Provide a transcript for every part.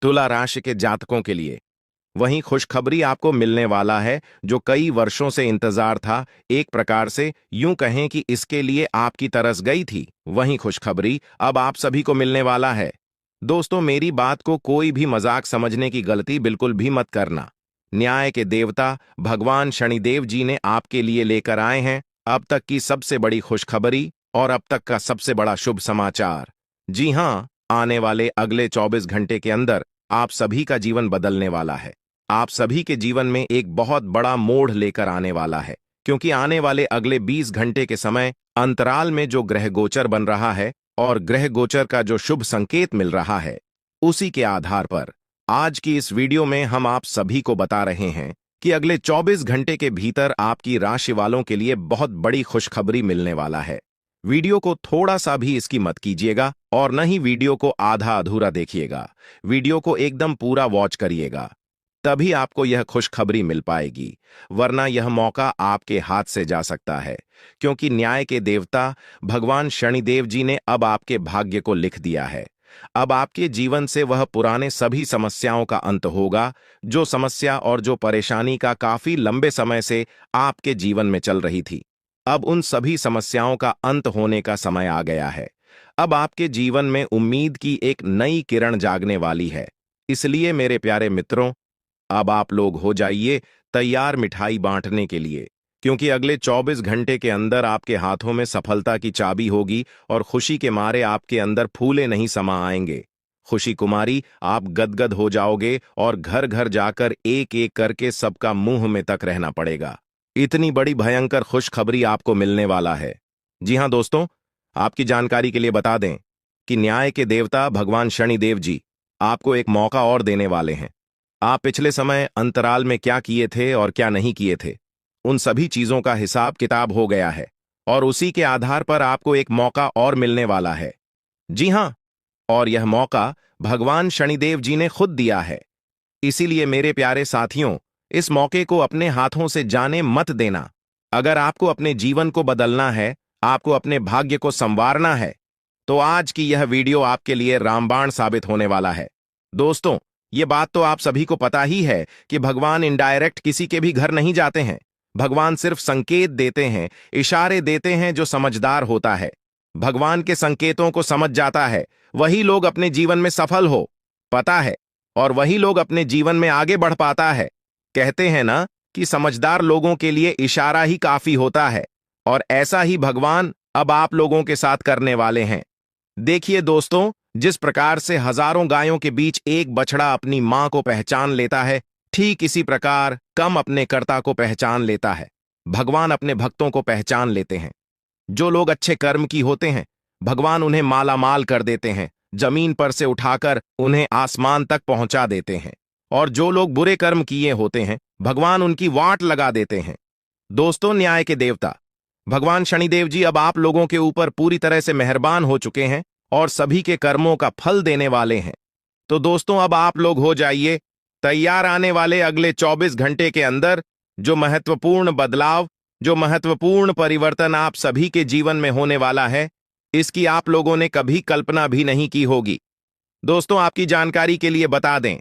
तुला राशि के जातकों के लिए वहीं खुशखबरी आपको मिलने वाला है जो कई वर्षों से इंतजार था। एक प्रकार से यूं कहें कि इसके लिए आपकी तरस गई थी। वहीं खुशखबरी अब आप सभी को मिलने वाला है। दोस्तों, मेरी बात को कोई भी मजाक समझने की गलती बिल्कुल भी मत करना। न्याय के देवता भगवान शनिदेव जी ने आपके लिए लेकर आए हैं अब तक की सबसे बड़ी खुशखबरी और अब तक का सबसे बड़ा शुभ समाचार। जी हां, आने वाले अगले 24 घंटे के अंदर आप सभी का जीवन बदलने वाला है। आप सभी के जीवन में एक बहुत बड़ा मोड़ लेकर आने वाला है, क्योंकि आने वाले अगले 20 घंटे के समय अंतराल में जो ग्रह गोचर बन रहा है और ग्रह गोचर का जो शुभ संकेत मिल रहा है, उसी के आधार पर आज की इस वीडियो में हम आप सभी को बता रहे हैं कि अगले 24 घंटे के भीतर आपकी राशि वालों के लिए बहुत बड़ी खुशखबरी मिलने वाला है। वीडियो को थोड़ा सा भी इसकी मत कीजिएगा और न ही वीडियो को आधा अधूरा देखिएगा। वीडियो को एकदम पूरा वॉच करिएगा, तभी आपको यह खुशखबरी मिल पाएगी, वरना यह मौका आपके हाथ से जा सकता है, क्योंकि न्याय के देवता भगवान शनिदेव जी ने अब आपके भाग्य को लिख दिया है। अब आपके जीवन से वह पुराने सभी समस्याओं का अंत होगा, जो समस्या और जो परेशानी का काफी लंबे समय से आपके जीवन में चल रही थी। अब उन सभी समस्याओं का अंत होने का समय आ गया है। अब आपके जीवन में उम्मीद की एक नई किरण जागने वाली है। इसलिए मेरे प्यारे मित्रों, अब आप लोग हो जाइए तैयार मिठाई बांटने के लिए, क्योंकि अगले 24 घंटे के अंदर आपके हाथों में सफलता की चाबी होगी और खुशी के मारे आपके अंदर फूले नहीं समा आएंगे। खुशी कुमारी, आप गदगद हो जाओगे और घर घर जाकर एक एक करके सबका मुंह में तक रहना पड़ेगा। इतनी बड़ी भयंकर खुशखबरी आपको मिलने वाला है। जी हां दोस्तों, आपकी जानकारी के लिए बता दें कि न्याय के देवता भगवान शनिदेव जी आपको एक मौका और देने वाले हैं। आप पिछले समय अंतराल में क्या किए थे और क्या नहीं किए थे, उन सभी चीजों का हिसाब किताब हो गया है और उसी के आधार पर आपको एक मौका और मिलने वाला है। जी हां, और यह मौका भगवान शनिदेव जी ने खुद दिया है। इसीलिए मेरे प्यारे साथियों, इस मौके को अपने हाथों से जाने मत देना। अगर आपको अपने जीवन को बदलना है, आपको अपने भाग्य को संवारना है, तो आज की यह वीडियो आपके लिए रामबाण साबित होने वाला है। दोस्तों, ये बात तो आप सभी को पता ही है कि भगवान इनडायरेक्ट किसी के भी घर नहीं जाते हैं। भगवान सिर्फ संकेत देते हैं, इशारे देते हैं। जो समझदार होता है, भगवान के संकेतों को समझ जाता है, वही लोग अपने जीवन में सफल हो पता है और वही लोग अपने जीवन में आगे बढ़ पाता है। कहते हैं ना कि समझदार लोगों के लिए इशारा ही काफी होता है, और ऐसा ही भगवान अब आप लोगों के साथ करने वाले हैं। देखिए दोस्तों, जिस प्रकार से हजारों गायों के बीच एक बछड़ा अपनी मां को पहचान लेता है, ठीक इसी प्रकार कम अपने कर्ता को पहचान लेता है। भगवान अपने भक्तों को पहचान लेते हैं। जो लोग अच्छे कर्म की होते हैं, भगवान उन्हें माला माल कर देते हैं, जमीन पर से उठाकर उन्हें आसमान तक पहुंचा देते हैं। और जो लोग बुरे कर्म किए होते हैं, भगवान उनकी वाट लगा देते हैं। दोस्तों, न्याय के देवता भगवान शनिदेव जी अब आप लोगों के ऊपर पूरी तरह से मेहरबान हो चुके हैं और सभी के कर्मों का फल देने वाले हैं। तो दोस्तों, अब आप लोग हो जाइए तैयार। आने वाले अगले 24 घंटे के अंदर जो महत्वपूर्ण बदलाव, जो महत्वपूर्ण परिवर्तन आप सभी के जीवन में होने वाला है, इसकी आप लोगों ने कभी कल्पना भी नहीं की होगी। दोस्तों, आपकी जानकारी के लिए बता दें,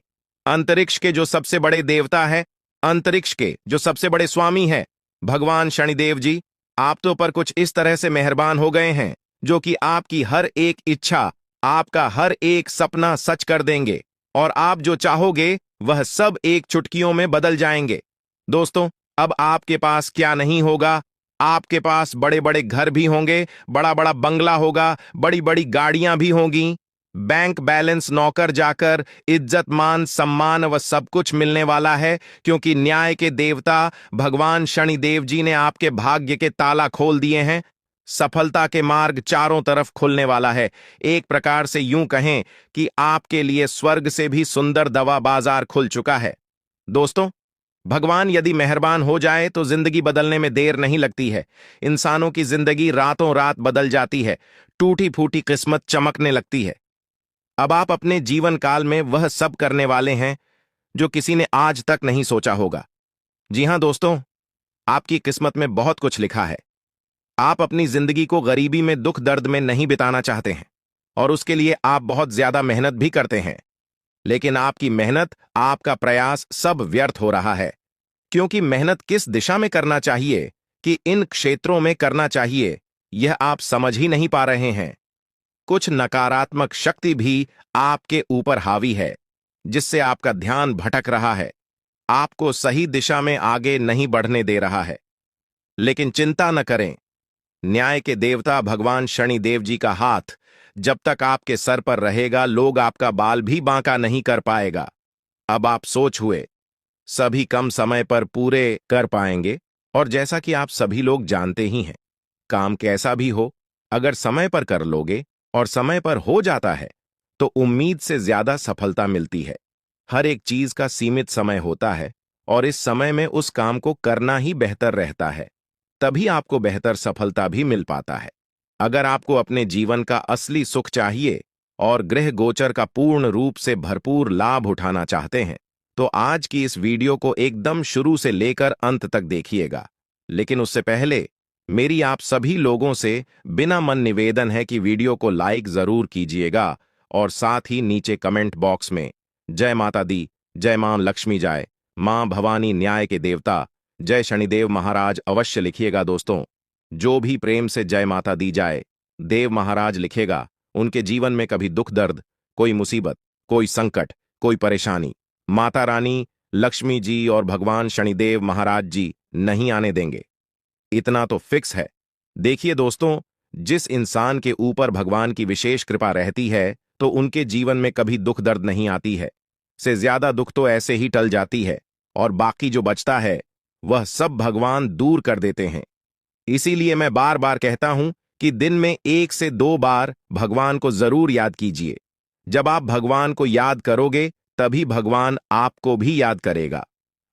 अंतरिक्ष के जो सबसे बड़े देवता है, अंतरिक्ष के जो सबसे बड़े स्वामी हैं, भगवान शनिदेव जी आप तो पर कुछ इस तरह से मेहरबान हो गए हैं, जो कि आपकी हर एक इच्छा, आपका हर एक सपना सच कर देंगे और आप जो चाहोगे वह सब एक चुटकियों में बदल जाएंगे। दोस्तों, अब आपके पास क्या नहीं होगा, आपके पास बड़े बड़े घर भी होंगे, बड़ा बड़ा बंगला होगा, बड़ी बड़ी गाड़ियां भी होंगी, बैंक बैलेंस नौकर जाकर इज्जत मान सम्मान व सब कुछ मिलने वाला है, क्योंकि न्याय के देवता भगवान शनिदेव जी ने आपके भाग्य के ताला खोल दिए हैं। सफलता के मार्ग चारों तरफ खुलने वाला है। एक प्रकार से यूं कहें कि आपके लिए स्वर्ग से भी सुंदर दवा बाजार खुल चुका है। दोस्तों, भगवान यदि मेहरबान हो जाए तो जिंदगी बदलने में देर नहीं लगती है। इंसानों की जिंदगी रातों रात बदल जाती है, टूटी फूटी किस्मत चमकने लगती है। अब आप अपने जीवन काल में वह सब करने वाले हैं जो किसी ने आज तक नहीं सोचा होगा। जी हां दोस्तों, आपकी किस्मत में बहुत कुछ लिखा है। आप अपनी जिंदगी को गरीबी में, दुख दर्द में नहीं बिताना चाहते हैं और उसके लिए आप बहुत ज्यादा मेहनत भी करते हैं। लेकिन आपकी मेहनत, आपका प्रयास सब व्यर्थ हो रहा है। क्योंकि मेहनत किस दिशा में करना चाहिए, कि इन क्षेत्रों में करना चाहिए, यह आप समझ ही नहीं पा रहे हैं। कुछ नकारात्मक शक्ति भी आपके ऊपर हावी है, जिससे आपका ध्यान भटक रहा है, आपको सही दिशा में आगे नहीं बढ़ने दे रहा है। लेकिन चिंता न करें, न्याय के देवता भगवान शनिदेव जी का हाथ जब तक आपके सर पर रहेगा, लोग आपका बाल भी बांका नहीं कर पाएगा। अब आप सोच हुए सभी कम समय पर पूरे कर पाएंगे, और जैसा कि आप सभी लोग जानते ही हैं, काम कैसा भी हो, अगर समय पर कर लोगे और समय पर हो जाता है तो उम्मीद से ज्यादा सफलता मिलती है। हर एक चीज का सीमित समय होता है, और इस समय में उस काम को करना ही बेहतर रहता है, तभी आपको बेहतर सफलता भी मिल पाता है। अगर आपको अपने जीवन का असली सुख चाहिए और गृह गोचर का पूर्ण रूप से भरपूर लाभ उठाना चाहते हैं, तो आज की इस वीडियो को एकदम शुरू से लेकर अंत तक देखिएगा। लेकिन उससे पहले मेरी आप सभी लोगों से बिना मन निवेदन है कि वीडियो को लाइक जरूर कीजिएगा, और साथ ही नीचे कमेंट बॉक्स में जय माता दी, जय मां लक्ष्मी जाए, मां भवानी न्याय के देवता, जय शनिदेव महाराज अवश्य लिखिएगा दोस्तों। जो भी प्रेम से जय माता दी जाए, देव महाराज लिखेगा, उनके जीवन में कभी दुख दर्द, कोई मुसीबत, कोई संकट, कोई परेशानी माता रानी लक्ष्मी जी और भगवान शनिदेव महाराज जी नहीं आने देंगे। इतना तो फिक्स है। देखिए दोस्तों, जिस इंसान के ऊपर भगवान की विशेष कृपा रहती है, तो उनके जीवन में कभी दुख दर्द नहीं आती है। से ज्यादा दुख तो ऐसे ही टल जाती है, और बाकी जो बचता है वह सब भगवान दूर कर देते हैं। इसीलिए मैं बार बार कहता हूं कि दिन में 1 से 2 बार भगवान को जरूर याद कीजिए। जब आप भगवान को याद करोगे, तभी भगवान आपको भी याद करेगा।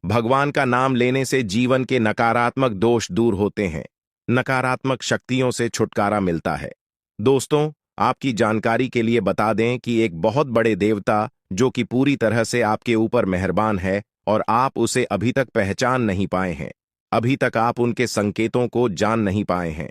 भगवान का नाम लेने से जीवन के नकारात्मक दोष दूर होते हैं, नकारात्मक शक्तियों से छुटकारा मिलता है। दोस्तों, आपकी जानकारी के लिए बता दें कि एक बहुत बड़े देवता जो कि पूरी तरह से आपके ऊपर मेहरबान है, और आप उसे अभी तक पहचान नहीं पाए हैं, अभी तक आप उनके संकेतों को जान नहीं पाए हैं।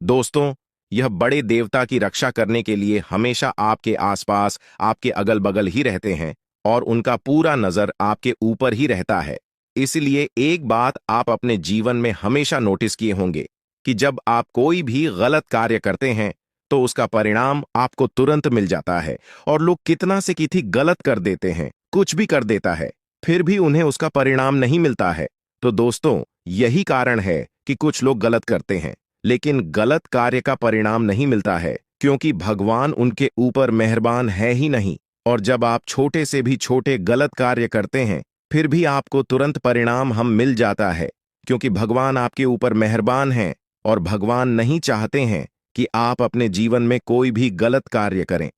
दोस्तों, यह बड़े देवता की रक्षा करने के लिए हमेशा आपके आसपास, आपके अगल बगल ही रहते हैं, और उनका पूरा नजर आपके ऊपर ही रहता है। इसलिए एक बात आप अपने जीवन में हमेशा नोटिस किए होंगे कि जब आप कोई भी गलत कार्य करते हैं, तो उसका परिणाम आपको तुरंत मिल जाता है। और लोग कितना से किसी गलत कर देते हैं, कुछ भी कर देता है, फिर भी उन्हें उसका परिणाम नहीं मिलता है। तो दोस्तों, यही कारण है कि कुछ लोग गलत करते हैं, लेकिन गलत कार्य का परिणाम नहीं मिलता है, क्योंकि भगवान उनके ऊपर मेहरबान है ही नहीं। और जब आप छोटे से भी छोटे गलत कार्य करते हैं, फिर भी आपको तुरंत परिणाम हम मिल जाता है, क्योंकि भगवान आपके ऊपर मेहरबान हैं, और भगवान नहीं चाहते हैं कि आप अपने जीवन में कोई भी गलत कार्य करें।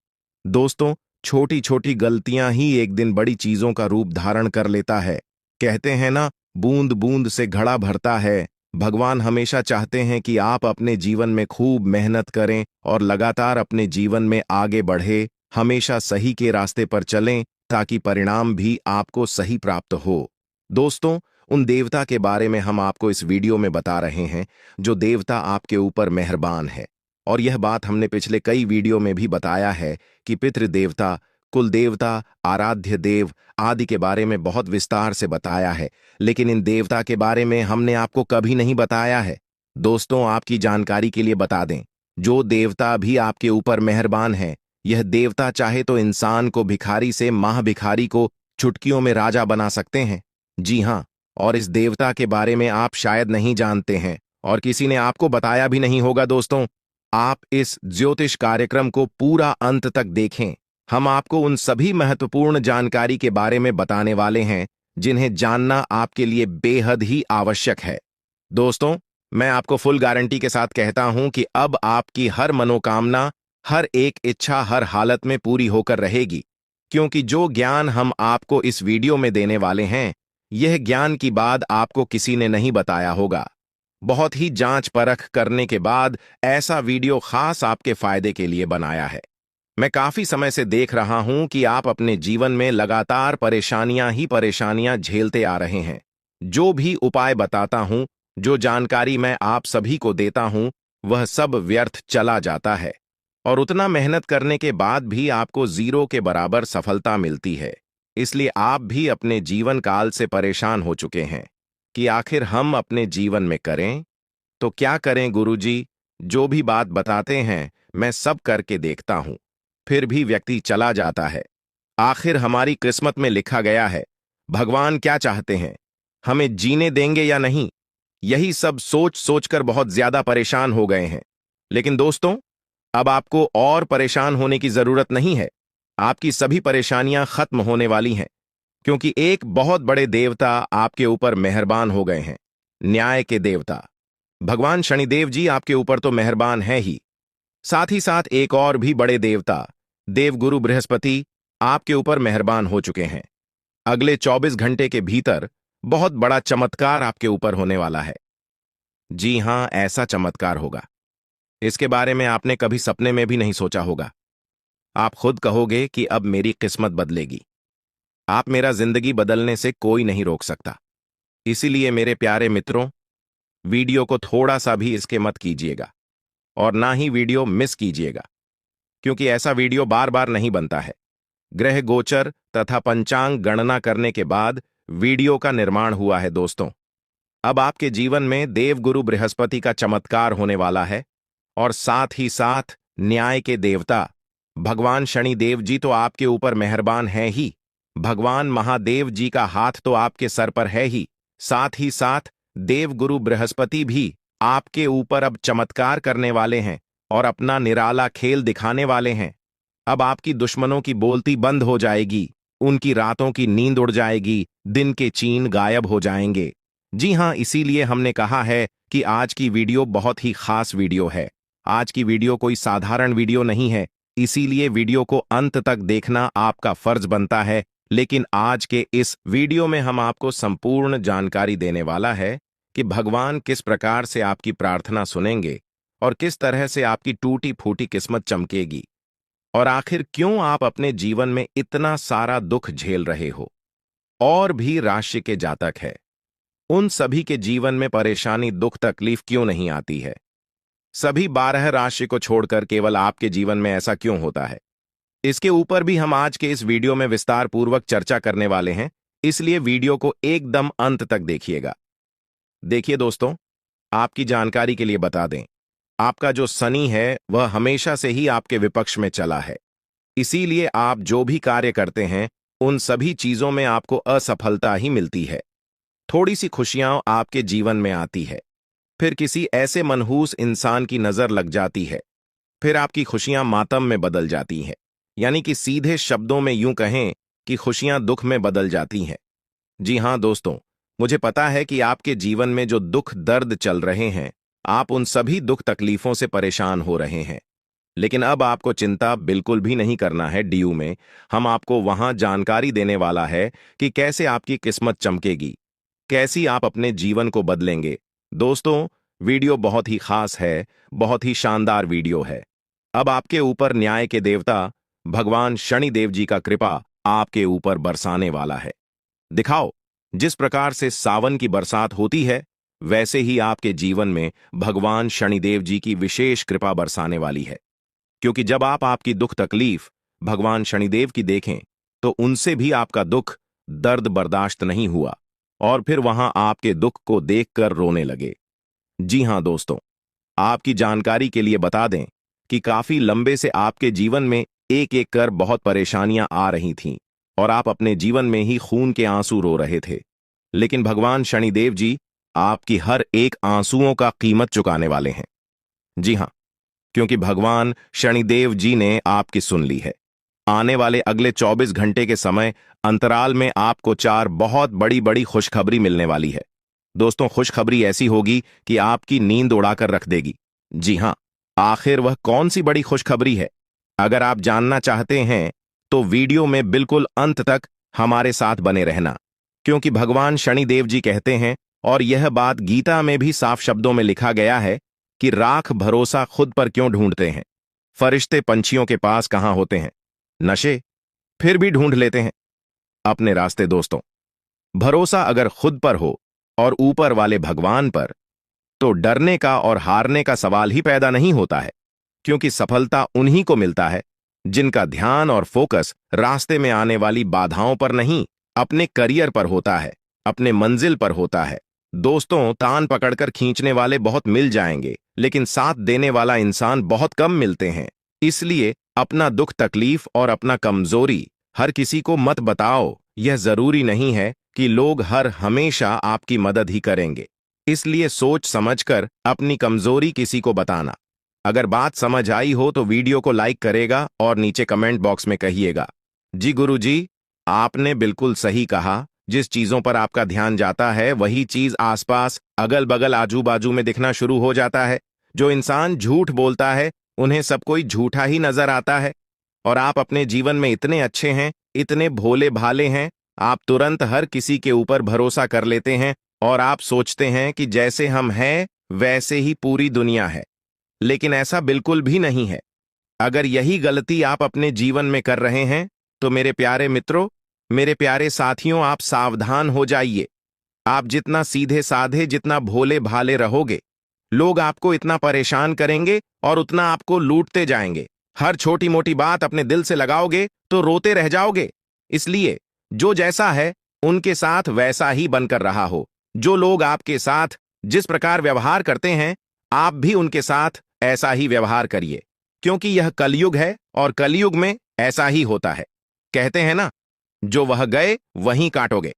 दोस्तों, छोटी छोटी गलतियां ही एक दिन बड़ी चीजों का रूप धारण कर लेता है। कहते हैं ना, बूंद बूंद से घड़ा भरता है। भगवान हमेशा चाहते हैं कि आप अपने जीवन में खूब मेहनत करें और लगातार अपने जीवन में आगे बढ़े, हमेशा सही के रास्ते पर चलें, ताकि परिणाम भी आपको सही प्राप्त हो। दोस्तों, उन देवता के बारे में हम आपको इस वीडियो में बता रहे हैं जो देवता आपके ऊपर मेहरबान है। और यह बात हमने पिछले कई वीडियो में भी बताया है कि पितृ देवता, कुल देवता, आराध्य देव आदि के बारे में बहुत विस्तार से बताया है, लेकिन इन देवता के बारे में हमने आपको कभी नहीं बताया है। दोस्तों, आपकी जानकारी के लिए बता दें, जो देवता भी आपके ऊपर मेहरबान है, यह देवता चाहे तो इंसान को भिखारी से माह भिखारी को चुटकियों में राजा बना सकते हैं। जी हाँ, और इस देवता के बारे में आप शायद नहीं जानते हैं, और किसी ने आपको बताया भी नहीं होगा। दोस्तों, आप इस ज्योतिष कार्यक्रम को पूरा अंत तक देखें। हम आपको उन सभी महत्वपूर्ण जानकारी के बारे में बताने वाले हैं जिन्हें जानना आपके लिए बेहद ही आवश्यक है। दोस्तों, मैं आपको फुल गारंटी के साथ कहता हूं कि अब आपकी हर मनोकामना, हर एक इच्छा हर हालत में पूरी होकर रहेगी, क्योंकि जो ज्ञान हम आपको इस वीडियो में देने वाले हैं, यह ज्ञान की बात आपको किसी ने नहीं बताया होगा। बहुत ही जांच परख करने के बाद ऐसा वीडियो खास आपके फायदे के लिए बनाया है। मैं काफी समय से देख रहा हूं कि आप अपने जीवन में लगातार परेशानियां ही परेशानियां झेलते आ रहे हैं। जो भी उपाय बताता हूं, जो जानकारी मैं आप सभी को देता हूं, वह सब व्यर्थ चला जाता है। और उतना मेहनत करने के बाद भी आपको जीरो के बराबर सफलता मिलती है। इसलिए आप भी अपने जीवन काल से परेशान हो चुके हैं कि आखिर हम अपने जीवन में करें तो क्या करें गुरुजी। जो भी बात बताते हैं मैं सब करके देखता हूं, फिर भी व्यक्ति चला जाता है। आखिर हमारी किस्मत में लिखा गया है, भगवान क्या चाहते हैं, हमें जीने देंगे या नहीं। यही सब सोच सोचकर बहुत ज्यादा परेशान हो गए हैं। लेकिन दोस्तों, अब आपको और परेशान होने की जरूरत नहीं है। आपकी सभी परेशानियां खत्म होने वाली हैं, क्योंकि एक बहुत बड़े देवता आपके ऊपर मेहरबान हो गए हैं। न्याय के देवता भगवान शनिदेव जी आपके ऊपर तो मेहरबान है ही, साथ ही साथ एक और भी बड़े देवता देवगुरु बृहस्पति आपके ऊपर मेहरबान हो चुके हैं। अगले 24 घंटे के भीतर बहुत बड़ा चमत्कार आपके ऊपर होने वाला है। जी हां, ऐसा चमत्कार होगा, इसके बारे में आपने कभी सपने में भी नहीं सोचा होगा। आप खुद कहोगे कि अब मेरी किस्मत बदलेगी। आप मेरा जिंदगी बदलने से कोई नहीं रोक सकता। इसीलिए मेरे प्यारे मित्रों, वीडियो को थोड़ा सा भी इसके मत कीजिएगा और ना ही वीडियो मिस कीजिएगा, क्योंकि ऐसा वीडियो बार बार नहीं बनता है। ग्रह गोचर तथा पंचांग गणना करने के बाद वीडियो का निर्माण हुआ है दोस्तों। अब आपके जीवन में देवगुरु बृहस्पति का चमत्कार होने वाला है, और साथ ही साथ न्याय के देवता भगवान शनिदेव जी तो आपके ऊपर मेहरबान है ही, भगवान महादेव जी का हाथ तो आपके सर पर है ही, साथ ही साथ देवगुरु बृहस्पति भी आपके ऊपर अब चमत्कार करने वाले हैं और अपना निराला खेल दिखाने वाले हैं। अब आपकी दुश्मनों की बोलती बंद हो जाएगी, उनकी रातों की नींद उड़ जाएगी, दिन के चैन गायब हो जाएंगे। जी हां, इसीलिए हमने कहा है कि आज की वीडियो बहुत ही खास वीडियो है। आज की वीडियो कोई साधारण वीडियो नहीं है, इसीलिए वीडियो को अंत तक देखना आपका फर्ज बनता है। लेकिन आज के इस वीडियो में हम आपको संपूर्ण जानकारी देने वाला है कि भगवान किस प्रकार से आपकी प्रार्थना सुनेंगे और किस तरह से आपकी टूटी फूटी किस्मत चमकेगी, और आखिर क्यों आप अपने जीवन में इतना सारा दुख झेल रहे हो। और भी राशि के जातक है, उन सभी के जीवन में परेशानी दुख तकलीफ क्यों नहीं आती है। सभी 12 राशि को छोड़कर केवल आपके जीवन में ऐसा क्यों होता है, इसके ऊपर भी हम आज के इस वीडियो में विस्तार पूर्वक चर्चा करने वाले हैं। इसलिए वीडियो को एकदम अंत तक देखिएगा। देखिए दोस्तों, आपकी जानकारी के लिए बता दें, आपका जो शनि है वह हमेशा से ही आपके विपक्ष में चला है। इसीलिए आप जो भी कार्य करते हैं उन सभी चीजों में आपको असफलता ही मिलती है। थोड़ी सी खुशियां आपके जीवन में आती है, फिर किसी ऐसे मनहूस इंसान की नजर लग जाती है, फिर आपकी खुशियां मातम में बदल जाती हैं। यानी कि सीधे शब्दों में यूं कहें कि खुशियां दुख में बदल जाती हैं। जी हां दोस्तों, मुझे पता है कि आपके जीवन में जो दुख दर्द चल रहे हैं, आप उन सभी दुख तकलीफों से परेशान हो रहे हैं। लेकिन अब आपको चिंता बिल्कुल भी नहीं करना है। डीयू में हम आपको वहां जानकारी देने वाला है कि कैसे आपकी किस्मत चमकेगी, कैसी आप अपने जीवन को बदलेंगे। दोस्तों, वीडियो बहुत ही खास है, बहुत ही शानदार वीडियो है। अब आपके ऊपर न्याय के देवता भगवान शनिदेव जी का कृपा आपके ऊपर बरसाने वाला है। दिखाओ, जिस प्रकार से सावन की बरसात होती है, वैसे ही आपके जीवन में भगवान शनिदेव जी की विशेष कृपा बरसाने वाली है। क्योंकि जब आप आपकी दुख तकलीफ भगवान शनिदेव की देखें तो उनसे भी आपका दुख दर्द बर्दाश्त नहीं हुआ और फिर वहां आपके दुख को देखकर रोने लगे। जी हां दोस्तों, आपकी जानकारी के लिए बता दें कि काफी लंबे से आपके जीवन में एक एक कर बहुत परेशानियां आ रही थीं और आप अपने जीवन में ही खून के आंसू रो रहे थे। लेकिन भगवान शनिदेव जी आपकी हर एक आंसुओं का कीमत चुकाने वाले हैं। जी हां, क्योंकि भगवान शनिदेव जी ने आपकी सुन ली है। आने वाले अगले 24 घंटे के समय अंतराल में आपको 4 बहुत बड़ी बड़ी खुशखबरी मिलने वाली है। दोस्तों, खुशखबरी ऐसी होगी कि आपकी नींद उड़ाकर रख देगी। जी हां, आखिर वह कौन सी बड़ी खुशखबरी है? अगर आप जानना चाहते हैं तो वीडियो में बिल्कुल अंत तक हमारे साथ बने रहना, क्योंकि भगवान शनिदेव जी कहते हैं, और यह बात गीता में भी साफ शब्दों में लिखा गया है कि राख भरोसा खुद पर क्यों ढूंढते हैं, फरिश्ते पंछियों के पास कहां होते हैं, नशे फिर भी ढूंढ लेते हैं अपने रास्ते। दोस्तों, भरोसा अगर खुद पर हो और ऊपर वाले भगवान पर, तो डरने का और हारने का सवाल ही पैदा नहीं होता है। क्योंकि सफलता उन्हीं को मिलता है जिनका ध्यान और फोकस रास्ते में आने वाली बाधाओं पर नहीं, अपने करियर पर होता है, अपने मंजिल पर होता है। दोस्तों, तान पकड़कर खींचने वाले बहुत मिल जाएंगे, लेकिन साथ देने वाला इंसान बहुत कम मिलते हैं। इसलिए अपना दुख तकलीफ और अपना कमजोरी हर किसी को मत बताओ। यह जरूरी नहीं है कि लोग हर हमेशा आपकी मदद ही करेंगे। इसलिए सोच समझकर अपनी कमजोरी किसी को बताना। अगर बात समझ आई हो तो वीडियो को लाइक करेगा और नीचे कमेंट बॉक्स में कहिएगा, जी गुरुजी, आपने बिल्कुल सही कहा। जिस चीजों पर आपका ध्यान जाता है वही चीज आसपास अगल बगल आजू बाजू में दिखना शुरू हो जाता है। जो इंसान झूठ बोलता है उन्हें सब कोई झूठा ही नजर आता है। और आप अपने जीवन में इतने अच्छे हैं, इतने भोले भाले हैं, आप तुरंत हर किसी के ऊपर भरोसा कर लेते हैं और आप सोचते हैं कि जैसे हम हैं वैसे ही पूरी दुनिया है। लेकिन ऐसा बिल्कुल भी नहीं है। अगर यही गलती आप अपने जीवन में कर रहे हैं तो मेरे प्यारे मित्रों, मेरे प्यारे साथियों, आप सावधान हो जाइए। आप जितना सीधे साधे, जितना भोले भाले रहोगे, लोग आपको इतना परेशान करेंगे और उतना आपको लूटते जाएंगे। हर छोटी मोटी बात अपने दिल से लगाओगे तो रोते रह जाओगे। इसलिए जो जैसा है उनके साथ वैसा ही बनकर रहा हो। जो लोग आपके साथ जिस प्रकार व्यवहार करते हैं, आप भी उनके साथ ऐसा ही व्यवहार करिए, क्योंकि यह कलयुग है और कलयुग में ऐसा ही होता है। कहते हैं ना, जो वह गए वहीं काटोगे।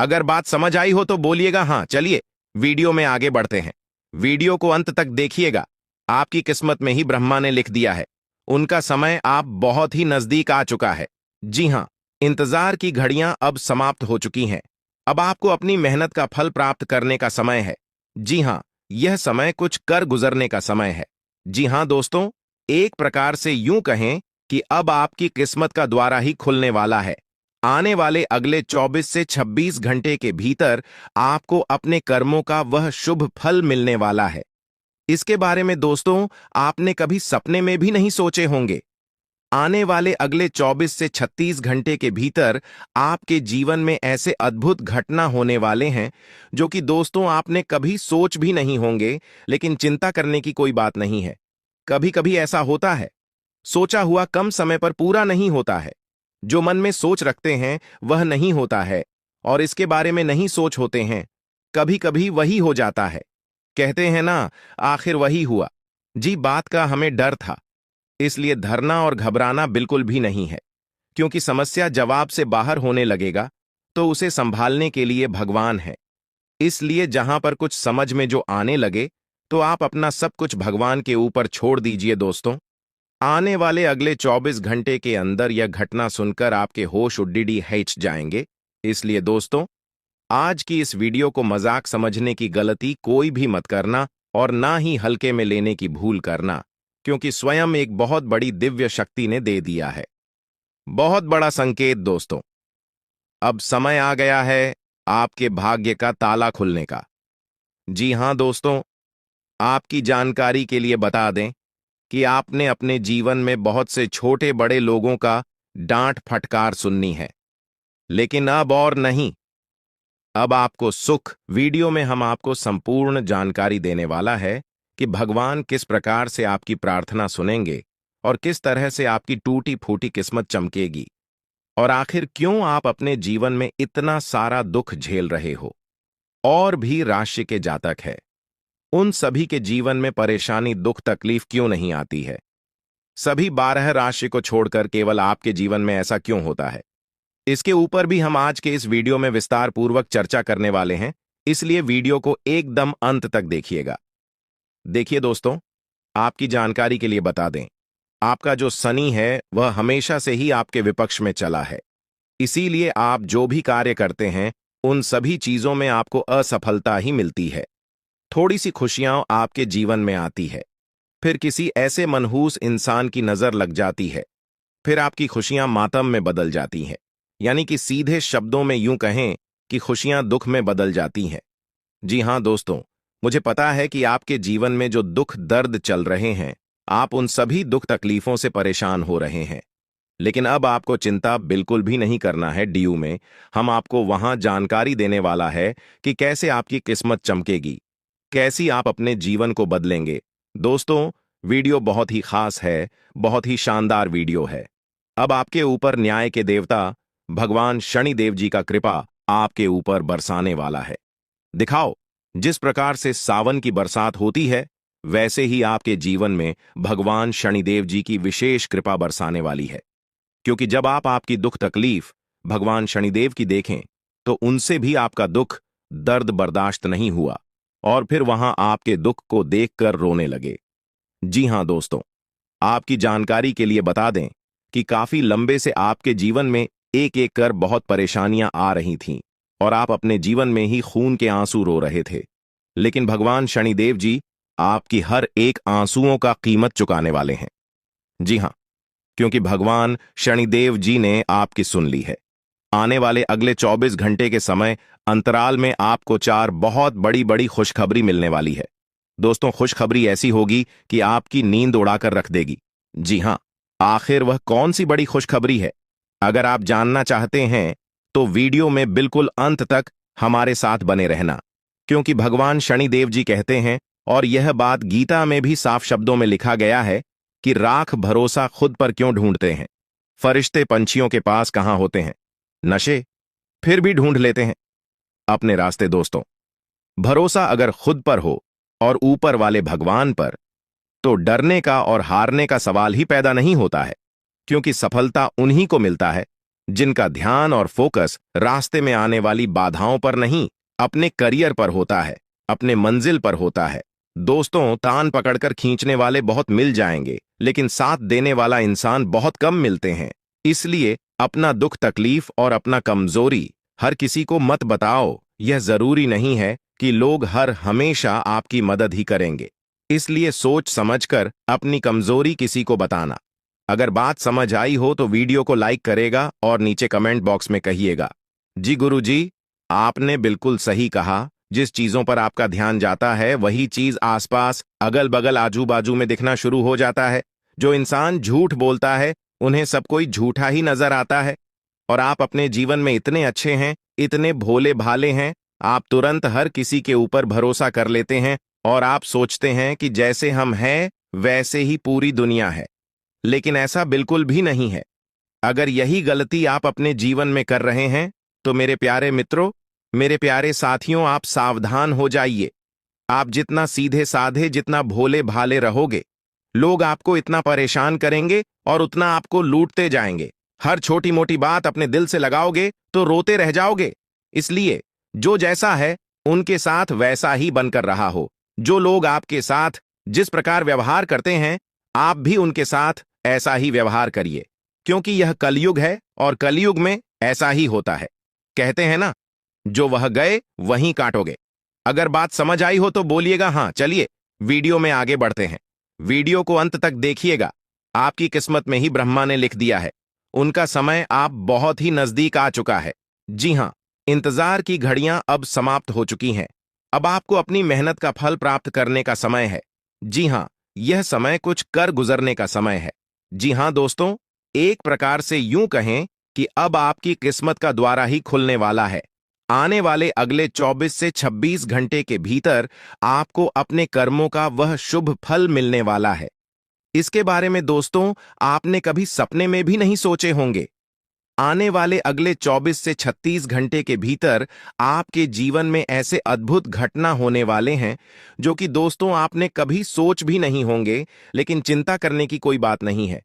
अगर बात समझ आई हो तो बोलिएगा हाँ। चलिए वीडियो में आगे बढ़ते हैं। वीडियो को अंत तक देखिएगा। आपकी किस्मत में ही ब्रह्मा ने लिख दिया है। उनका समय आप बहुत ही नजदीक आ चुका है। जी हां, इंतजार की घड़ियां अब समाप्त हो चुकी हैं। अब आपको अपनी मेहनत का फल प्राप्त करने का समय है। जी हां, यह समय कुछ कर गुजरने का समय है। जी हां दोस्तों, एक प्रकार से यूं कहें कि अब आपकी किस्मत का द्वारा ही खुलने वाला है। आने वाले अगले 24 से 26 घंटे के भीतर आपको अपने कर्मों का वह शुभ फल मिलने वाला है। इसके बारे में दोस्तों आपने कभी सपने में भी नहीं सोचे होंगे। आने वाले अगले 24 से 36 घंटे के भीतर आपके जीवन में ऐसे अद्भुत घटना होने वाले हैं जो कि दोस्तों आपने कभी सोच भी नहीं होंगे। लेकिन चिंता करने की कोई बात नहीं है। कभी कभी ऐसा होता है, सोचा हुआ कम समय पर पूरा नहीं होता है। जो मन में सोच रखते हैं वह नहीं होता है, और इसके बारे में नहीं सोच होते हैं, कभी कभी वही हो जाता है। कहते हैं ना, आखिर वही हुआ। जी, बात का हमें डर था, इसलिए धरना और घबराना बिल्कुल भी नहीं है। क्योंकि समस्या जवाब से बाहर होने लगेगा तो उसे संभालने के लिए भगवान है। इसलिए जहां पर कुछ समझ में जो आने लगे तो आप अपना सब कुछ भगवान के ऊपर छोड़ दीजिए। दोस्तों, आने वाले अगले 24 घंटे के अंदर यह घटना सुनकर आपके होश उड्डी हैच जाएंगे। इसलिए दोस्तों, आज की इस वीडियो को मजाक समझने की गलती कोई भी मत करना और ना ही हल्के में लेने की भूल करना, क्योंकि स्वयं एक बहुत बड़ी दिव्य शक्ति ने दे दिया है। बहुत बड़ा संकेत दोस्तों। अब समय आ गया है आपके भाग्य का ताला खुलने का। जी हां दोस्तों, आपकी जानकारी के लिए बता दें कि आपने अपने जीवन में बहुत से छोटे बड़े लोगों का डांट फटकार सुननी है, लेकिन अब और नहीं। अब आपको सुख। वीडियो में हम आपको संपूर्ण जानकारी देने वाला है कि भगवान किस प्रकार से आपकी प्रार्थना सुनेंगे और किस तरह से आपकी टूटी फूटी किस्मत चमकेगी, और आखिर क्यों आप अपने जीवन में इतना सारा दुख झेल रहे हो। और भी राशि के जातक है, उन सभी के जीवन में परेशानी दुख तकलीफ क्यों नहीं आती है। सभी 12 राशि को छोड़कर केवल आपके जीवन में ऐसा क्यों होता है, इसके ऊपर भी हम आज के इस वीडियो में विस्तार पूर्वक चर्चा करने वाले हैं। इसलिए वीडियो को एकदम अंत तक देखिएगा। देखिए दोस्तों, आपकी जानकारी के लिए बता दें, आपका जो शनि है वह हमेशा से ही आपके विपक्ष में चला है। इसीलिए आप जो भी कार्य करते हैं उन सभी चीजों में आपको असफलता ही मिलती है। थोड़ी सी खुशियां आपके जीवन में आती है, फिर किसी ऐसे मनहूस इंसान की नजर लग जाती है, फिर आपकी खुशियां मातम में बदल जाती हैं। यानी कि सीधे शब्दों में यूं कहें कि खुशियां दुख में बदल जाती हैं। जी हां दोस्तों, मुझे पता है कि आपके जीवन में जो दुख दर्द चल रहे हैं, आप उन सभी दुख तकलीफों से परेशान हो रहे हैं। लेकिन अब आपको चिंता बिल्कुल भी नहीं करना है। डीयू में हम आपको वहां जानकारी देने वाला है कि कैसे आपकी किस्मत चमकेगी, कैसी आप अपने जीवन को बदलेंगे। दोस्तों, वीडियो बहुत ही खास है, बहुत ही शानदार वीडियो है। अब आपके ऊपर न्याय के देवता भगवान शनिदेव जी का कृपा आपके ऊपर बरसाने वाला है। दिखाओ, जिस प्रकार से सावन की बरसात होती है, वैसे ही आपके जीवन में भगवान शनिदेव जी की विशेष कृपा बरसाने वाली है। क्योंकि जब आप आपकी दुख तकलीफ भगवान शनिदेव की देखें, तो उनसे भी आपका दुख दर्द बर्दाश्त नहीं हुआ और फिर वहां आपके दुख को देखकर रोने लगे। जी हां दोस्तों, आपकी जानकारी के लिए बता दें कि काफी लंबे से आपके जीवन में एक एक कर बहुत परेशानियां आ रही थीं और आप अपने जीवन में ही खून के आंसू रो रहे थे। लेकिन भगवान शनिदेव जी आपकी हर एक आंसुओं का कीमत चुकाने वाले हैं। जी हां, क्योंकि भगवान शनिदेव जी ने आपकी सुन ली है। आने वाले अगले 24 घंटे के समय अंतराल में आपको 4 बहुत बड़ी बड़ी खुशखबरी मिलने वाली है। दोस्तों, खुशखबरी ऐसी होगी कि आपकी नींद उड़ाकर रख देगी। जी हां, आखिर वह कौन सी बड़ी खुशखबरी है? अगर आप जानना चाहते हैं तो वीडियो में बिल्कुल अंत तक हमारे साथ बने रहना, क्योंकि भगवान शनिदेव जी कहते हैं, और यह बात गीता में भी साफ शब्दों में लिखा गया है कि राख भरोसा खुद पर क्यों ढूंढते हैं? फरिश्ते पंछियों के पास कहां होते हैं? नशे फिर भी ढूंढ लेते हैं अपने रास्ते। दोस्तों, भरोसा अगर खुद पर हो और ऊपर वाले भगवान पर, तो डरने का और हारने का सवाल ही पैदा नहीं होता है। क्योंकि सफलता उन्हीं को मिलता है जिनका ध्यान और फोकस रास्ते में आने वाली बाधाओं पर नहीं, अपने करियर पर होता है, अपने मंजिल पर होता है। दोस्तों, तान पकड़कर खींचने वाले बहुत मिल जाएंगे, लेकिन साथ देने वाला इंसान बहुत कम मिलते हैं। इसलिए अपना दुख तकलीफ और अपना कमजोरी हर किसी को मत बताओ। यह जरूरी नहीं है कि लोग हर हमेशा आपकी मदद ही करेंगे। इसलिए सोच समझकर अपनी कमजोरी किसी को बताना। अगर बात समझ आई हो तो वीडियो को लाइक करेगा और नीचे कमेंट बॉक्स में कहिएगा, जी गुरुजी, आपने बिल्कुल सही कहा। जिस चीजों पर आपका ध्यान जाता है वही चीज आसपास अगल बगल आजू बाजू में दिखना शुरू हो जाता है। जो इंसान झूठ बोलता है उन्हें सब कोई झूठा ही नजर आता है। और आप अपने जीवन में इतने अच्छे हैं, इतने भोले भाले हैं, आप तुरंत हर किसी के ऊपर भरोसा कर लेते हैं और आप सोचते हैं कि जैसे हम हैं वैसे ही पूरी दुनिया है। लेकिन ऐसा बिल्कुल भी नहीं है। अगर यही गलती आप अपने जीवन में कर रहे हैं तो मेरे प्यारे मित्रों, मेरे प्यारे साथियों, आप सावधान हो जाइए। आप जितना सीधे साधे, जितना भोले भाले रहोगे, लोग आपको इतना परेशान करेंगे और उतना आपको लूटते जाएंगे। हर छोटी मोटी बात अपने दिल से लगाओगे तो रोते रह जाओगे। इसलिए जो जैसा है उनके साथ वैसा ही बनकर रहा हो। जो लोग आपके साथ जिस प्रकार व्यवहार करते हैं, आप भी उनके साथ ऐसा ही व्यवहार करिए, क्योंकि यह कलयुग है और कलयुग में ऐसा ही होता है। कहते हैं ना, जो वह गए वहीं काटोगे। अगर बात समझ आई हो तो बोलिएगा हाँ। चलिए वीडियो में आगे बढ़ते हैं। वीडियो को अंत तक देखिएगा। आपकी किस्मत में ही ब्रह्मा ने लिख दिया है, उनका समय आप बहुत ही नजदीक आ चुका है। जी हां, इंतजार की घड़ियां अब समाप्त हो चुकी हैं। अब आपको अपनी मेहनत का फल प्राप्त करने का समय है। जी हां, यह समय कुछ कर गुजरने का समय है। जी हां दोस्तों, एक प्रकार से यूं कहें कि अब आपकी किस्मत का द्वारा ही खुलने वाला है। आने वाले अगले 24 से 26 घंटे के भीतर आपको अपने कर्मों का वह शुभ फल मिलने वाला है। इसके बारे में दोस्तों आपने कभी सपने में भी नहीं सोचे होंगे। आने वाले अगले 24 से 36 घंटे के भीतर आपके जीवन में ऐसे अद्भुत घटना होने वाले हैं जो कि दोस्तों आपने कभी सोच भी नहीं होंगे। लेकिन चिंता करने की कोई बात नहीं है।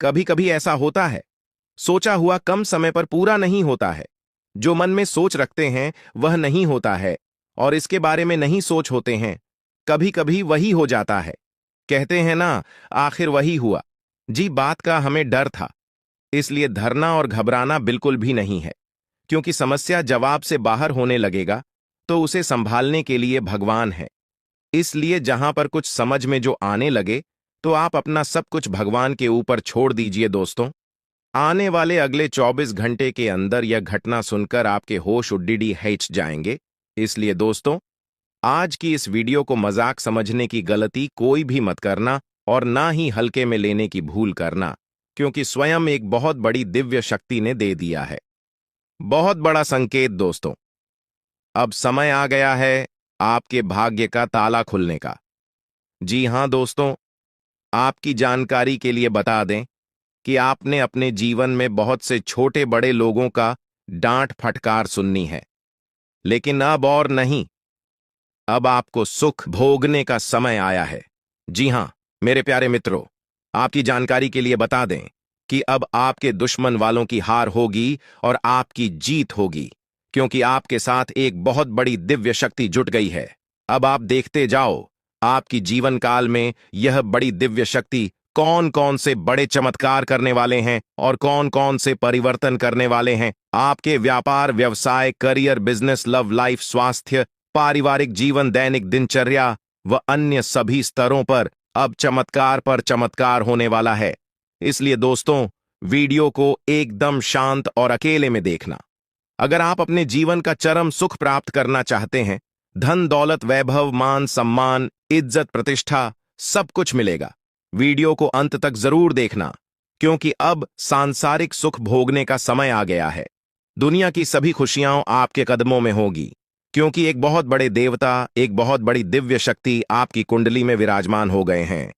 कभी कभी ऐसा होता है, सोचा हुआ कम समय पर पूरा नहीं होता है। जो मन में सोच रखते हैं वह नहीं होता है, और इसके बारे में नहीं सोच होते हैं, कभी कभी वही हो जाता है। कहते हैं ना, आखिर वही हुआ। जी, बात का हमें डर था, इसलिए धरना और घबराना बिल्कुल भी नहीं है। क्योंकि समस्या जवाब से बाहर होने लगेगा तो उसे संभालने के लिए भगवान है। इसलिए जहां पर कुछ समझ में जो आने लगे तो आप अपना सब कुछ भगवान के ऊपर छोड़ दीजिए। दोस्तों, आने वाले अगले 24 घंटे के अंदर यह घटना सुनकर आपके होश उड्डी हिच जाएंगे। इसलिए दोस्तों, आज की इस वीडियो को मजाक समझने की गलती कोई भी मत करना और ना ही हल्के में लेने की भूल करना, क्योंकि स्वयं एक बहुत बड़ी दिव्य शक्ति ने दे दिया है। बहुत बड़ा संकेत दोस्तों। अब समय आ गया है आपके भाग्य का ताला खुलने का। जी हां दोस्तों, आपकी जानकारी के लिए बता दें कि आपने अपने जीवन में बहुत से छोटे बड़े लोगों का डांट फटकार सुननी है, लेकिन अब और नहीं। अब आपको सुख भोगने का समय आया है। जी हां, मेरे प्यारे मित्रों, आपकी जानकारी के लिए बता दें कि अब आपके दुश्मन वालों की हार होगी और आपकी जीत होगी, क्योंकि आपके साथ एक बहुत बड़ी दिव्य शक्ति जुट गई है। अब आप देखते जाओ, आपकी जीवन काल में यह बड़ी दिव्य शक्ति कौन कौन से बड़े चमत्कार करने वाले हैं और कौन कौन से परिवर्तन करने वाले हैं। आपके व्यापार, व्यवसाय, करियर, बिजनेस, लव लाइफ, स्वास्थ्य, पारिवारिक जीवन, दैनिक दिनचर्या व अन्य सभी स्तरों पर अब चमत्कार पर चमत्कार होने वाला है। इसलिए दोस्तों, वीडियो को एकदम शांत और अकेले में देखना। अगर आप अपने जीवन का चरम सुख प्राप्त करना चाहते हैं, धन दौलत, वैभव, मान सम्मान, इज्जत, प्रतिष्ठा, सब कुछ मिलेगा। वीडियो को अंत तक जरूर देखना, क्योंकि अब सांसारिक सुख भोगने का समय आ गया है। दुनिया की सभी खुशियां आपके कदमों में होगी, क्योंकि एक बहुत बड़े देवता, एक बहुत बड़ी दिव्य शक्ति आपकी कुंडली में विराजमान हो गए हैं।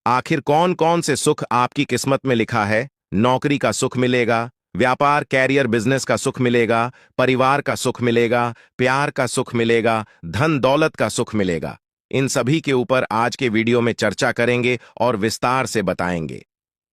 आखिर कौन कौन से सुख आपकी किस्मत में लिखा है? नौकरी का सुख मिलेगा, व्यापार, कैरियर, बिजनेस का सुख मिलेगा, परिवार का सुख मिलेगा, प्यार का सुख मिलेगा, धन दौलत का सुख मिलेगा। इन सभी के ऊपर आज के वीडियो में चर्चा करेंगे और विस्तार से बताएंगे।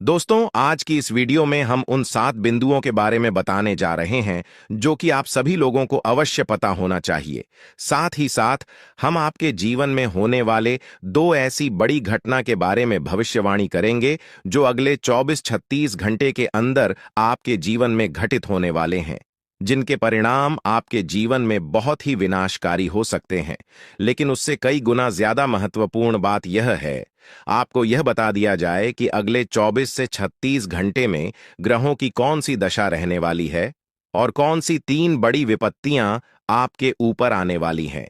दोस्तों, आज की इस वीडियो में हम उन 7 बिंदुओं के बारे में बताने जा रहे हैं जो कि आप सभी लोगों को अवश्य पता होना चाहिए। साथ ही साथ हम आपके जीवन में होने वाले 2 ऐसी बड़ी घटना के बारे में भविष्यवाणी करेंगे जो अगले 24-36 घंटे के अंदर आपके जीवन में घटित होने वाले हैं, जिनके परिणाम आपके जीवन में बहुत ही विनाशकारी हो सकते हैं। लेकिन उससे कई गुना ज्यादा महत्वपूर्ण बात यह है, आपको यह बता दिया जाए कि अगले 24 से 36 घंटे में ग्रहों की कौन सी दशा रहने वाली है और कौन सी 3 बड़ी विपत्तियां आपके ऊपर आने वाली हैं।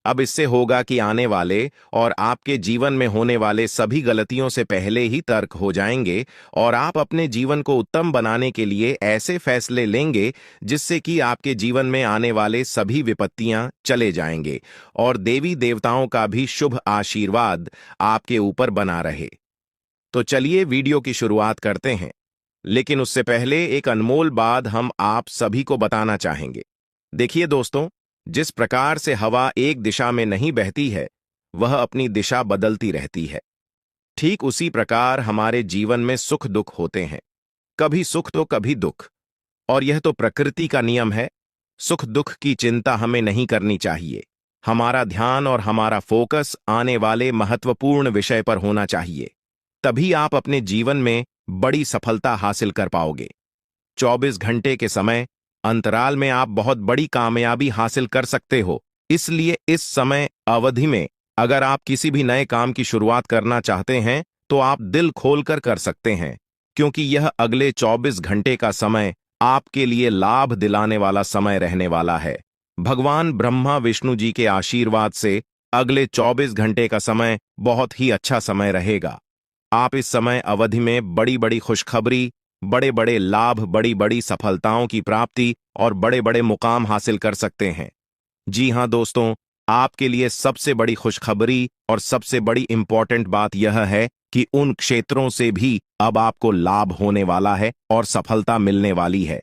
अब इससे होगा कि आने वाले और आपके जीवन में होने वाले सभी गलतियों से पहले ही तर्क हो जाएंगे और आप अपने जीवन को उत्तम बनाने के लिए ऐसे फैसले लेंगे जिससे कि आपके जीवन में आने वाले सभी विपत्तियां चले जाएंगे और देवी देवताओं का भी शुभ आशीर्वाद आपके ऊपर बना रहे। तो चलिए वीडियो की शुरुआत करते हैं, लेकिन उससे पहले एक अनमोल बात हम आप सभी को बताना चाहेंगे। देखिए दोस्तों, जिस प्रकार से हवा एक दिशा में नहीं बहती है, वह अपनी दिशा बदलती रहती है। ठीक उसी प्रकार हमारे जीवन में सुख दुख होते हैं, कभी सुख तो कभी दुख, और यह तो प्रकृति का नियम है। सुख दुख की चिंता हमें नहीं करनी चाहिए। हमारा ध्यान और हमारा फोकस आने वाले महत्वपूर्ण विषय पर होना चाहिए, तभी आप अपने जीवन में बड़ी सफलता हासिल कर पाओगे। 24 घंटे के समय अंतराल में आप बहुत बड़ी कामयाबी हासिल कर सकते हो। इसलिए इस समय अवधि में अगर आप किसी भी नए काम की शुरुआत करना चाहते हैं तो आप दिल खोलकर कर सकते हैं, क्योंकि यह अगले 24 घंटे का समय आपके लिए लाभ दिलाने वाला समय रहने वाला है। भगवान ब्रह्मा विष्णु जी के आशीर्वाद से अगले 24 घंटे का समय बहुत ही अच्छा समय रहेगा। आप इस समय अवधि में बड़ी बड़ी खुशखबरी, बड़े बड़े लाभ, बड़ी बड़ी सफलताओं की प्राप्ति और बड़े बड़े मुकाम हासिल कर सकते हैं। जी हां दोस्तों, आपके लिए सबसे बड़ी खुशखबरी और सबसे बड़ी इंपॉर्टेंट बात यह है कि उन क्षेत्रों से भी अब आपको लाभ होने वाला है और सफलता मिलने वाली है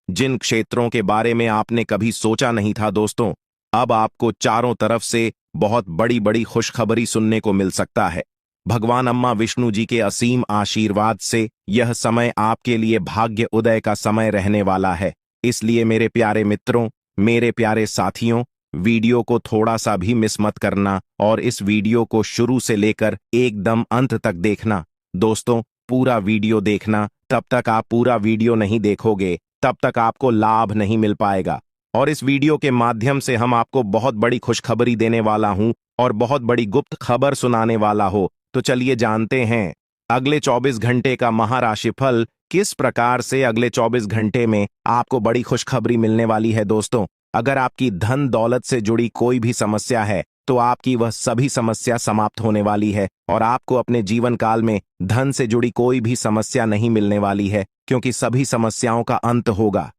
जिन क्षेत्रों के बारे में आपने कभी सोचा नहीं था। दोस्तों, अब आपको चारों तरफ से बहुत बड़ी बड़ी खुशखबरी सुनने को मिल सकता है। भगवान अम्मा विष्णु जी के असीम आशीर्वाद से यह समय आपके लिए भाग्य उदय का समय रहने वाला है। इसलिए मेरे प्यारे मित्रों, मेरे प्यारे साथियों, वीडियो को थोड़ा सा भी मिस मत करना और इस वीडियो को शुरू से लेकर एकदम अंत तक देखना। दोस्तों, पूरा वीडियो देखना। तब तक आप पूरा वीडियो नहीं देखोगे, तब तक आपको लाभ नहीं मिल पाएगा। और इस वीडियो के माध्यम से हम आपको बहुत बड़ी खुशखबरी देने वाला हूं और बहुत बड़ी गुप्त खबर सुनाने वाला हो। तो चलिए जानते हैं अगले 24 घंटे का महाराशिफल किस प्रकार से अगले 24 घंटे में आपको बड़ी खुशखबरी मिलने वाली है। दोस्तों, अगर आपकी धन दौलत से जुड़ी कोई भी समस्या है तो आपकी वह सभी समस्या समाप्त होने वाली है और आपको अपने जीवन काल में धन से जुड़ी कोई भी समस्या नहीं मिलने वाली है, क्योंकि सभी समस्याओं का अंत होगा।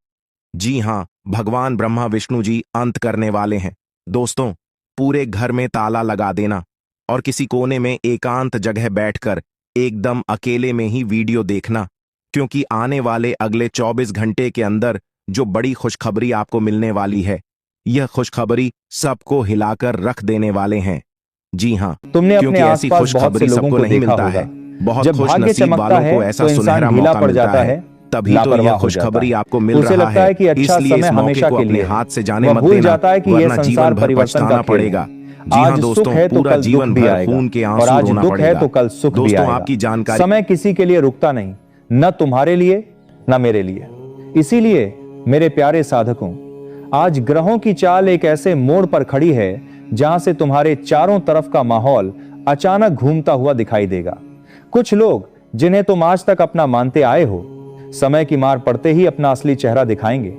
जी हां, भगवान ब्रह्मा विष्णु जी अंत करने वाले हैं। दोस्तों, पूरे घर में ताला लगा देना और किसी कोने में एकांत जगह बैठकर एकदम अकेले में ही वीडियो देखना, क्योंकि आने वाले अगले 24 घंटे के अंदर जो बड़ी खुशखबरी आपको मिलने वाली है, यह खुशखबरी सबको हिलाकर रख देने वाले हैं। जी हाँ, तुमने अपने क्योंकि ऐसी आसपास बहुत खुशखबरी से लोगों सबको को नहीं देखा मिलता है। होगा। बहुत जब खुश भाग्य नसीब चमकता वालों है को ऐसा तो इंसान सुनहरा ढीला मौका पड़ मिलता जाता है, है, तभी तो लापरवाह यह हो खुशखबरी जाता है। आपको मिल उसे रहा लगता है कि अच्छा इसलिए इस समय मौके हमेशा को के अपने लिए हाथ से जाने वह मत भूल देना, जाता है कि यह वरना संसार जीवन भर परिवर्तन का पछताना खेल है। पड़ेगा। जी हाँ आज सुख दोस्तों, है तो पूरा कल दुख जीवन भी भर आएगा, खून के और आंसू आज रोना दुख है पड़ेगा। तो कल सुख भी दोस्तों, आएगा। आपकी जानकारी समय किसी के लिए रुकता नहीं, न तुम्हारे लिए न मेरे लिए। इसीलिए मेरे प्यारे साधकों, आज ग्रहों की चाल एक ऐसे मोड़ पर खड़ी है जहां से तुम्हारे चारों तरफ का माहौल अचानक घूमता हुआ दिखाई देगा। कुछ लोग जिन्हें तुम आज तक अपना मानते आए हो, समय की मार पड़ते ही अपना असली चेहरा दिखाएंगे।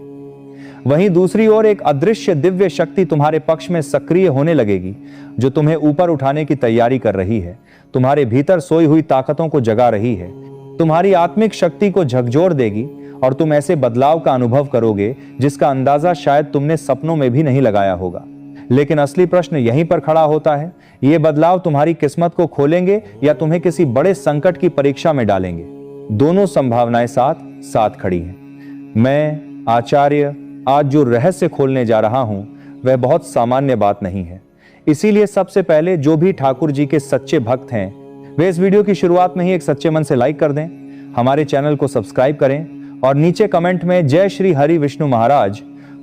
वहीं दूसरी ओर एक अदृश्य दिव्य शक्ति तुम्हारे पक्ष में सक्रिय होने लगेगी, जो तुम्हें ऊपर उठाने की तैयारी कर रही है, तुम्हारे भीतर सोई हुई ताकतों को जगा रही है, तुम्हारी आत्मिक शक्ति को झकझोर देगी, और तुम ऐसे बदलाव का अनुभव करोगे जिसका अंदाजा शायद तुमने सपनों में भी नहीं लगाया होगा। लेकिन असली प्रश्न यहीं पर खड़ा होता है, ये बदलाव तुम्हारी किस्मत को खोलेंगे या तुम्हें किसी बड़े संकट की परीक्षा में डालेंगे। दोनों संभावनाएं साथ साथ खड़ी हैं। मैं आचार्य आज जो रहस्य खोलने जा रहा हूं वह बहुत सामान्य बात नहीं है। इसीलिए सबसे पहले जो भी ठाकुर जी के सच्चे भक्त हैं वे इस वीडियो की शुरुआत में ही एक सच्चे मन से लाइक कर दें, हमारे चैनल को सब्सक्राइब करें और नीचे कमेंट में जय श्री हरि विष्णु महाराज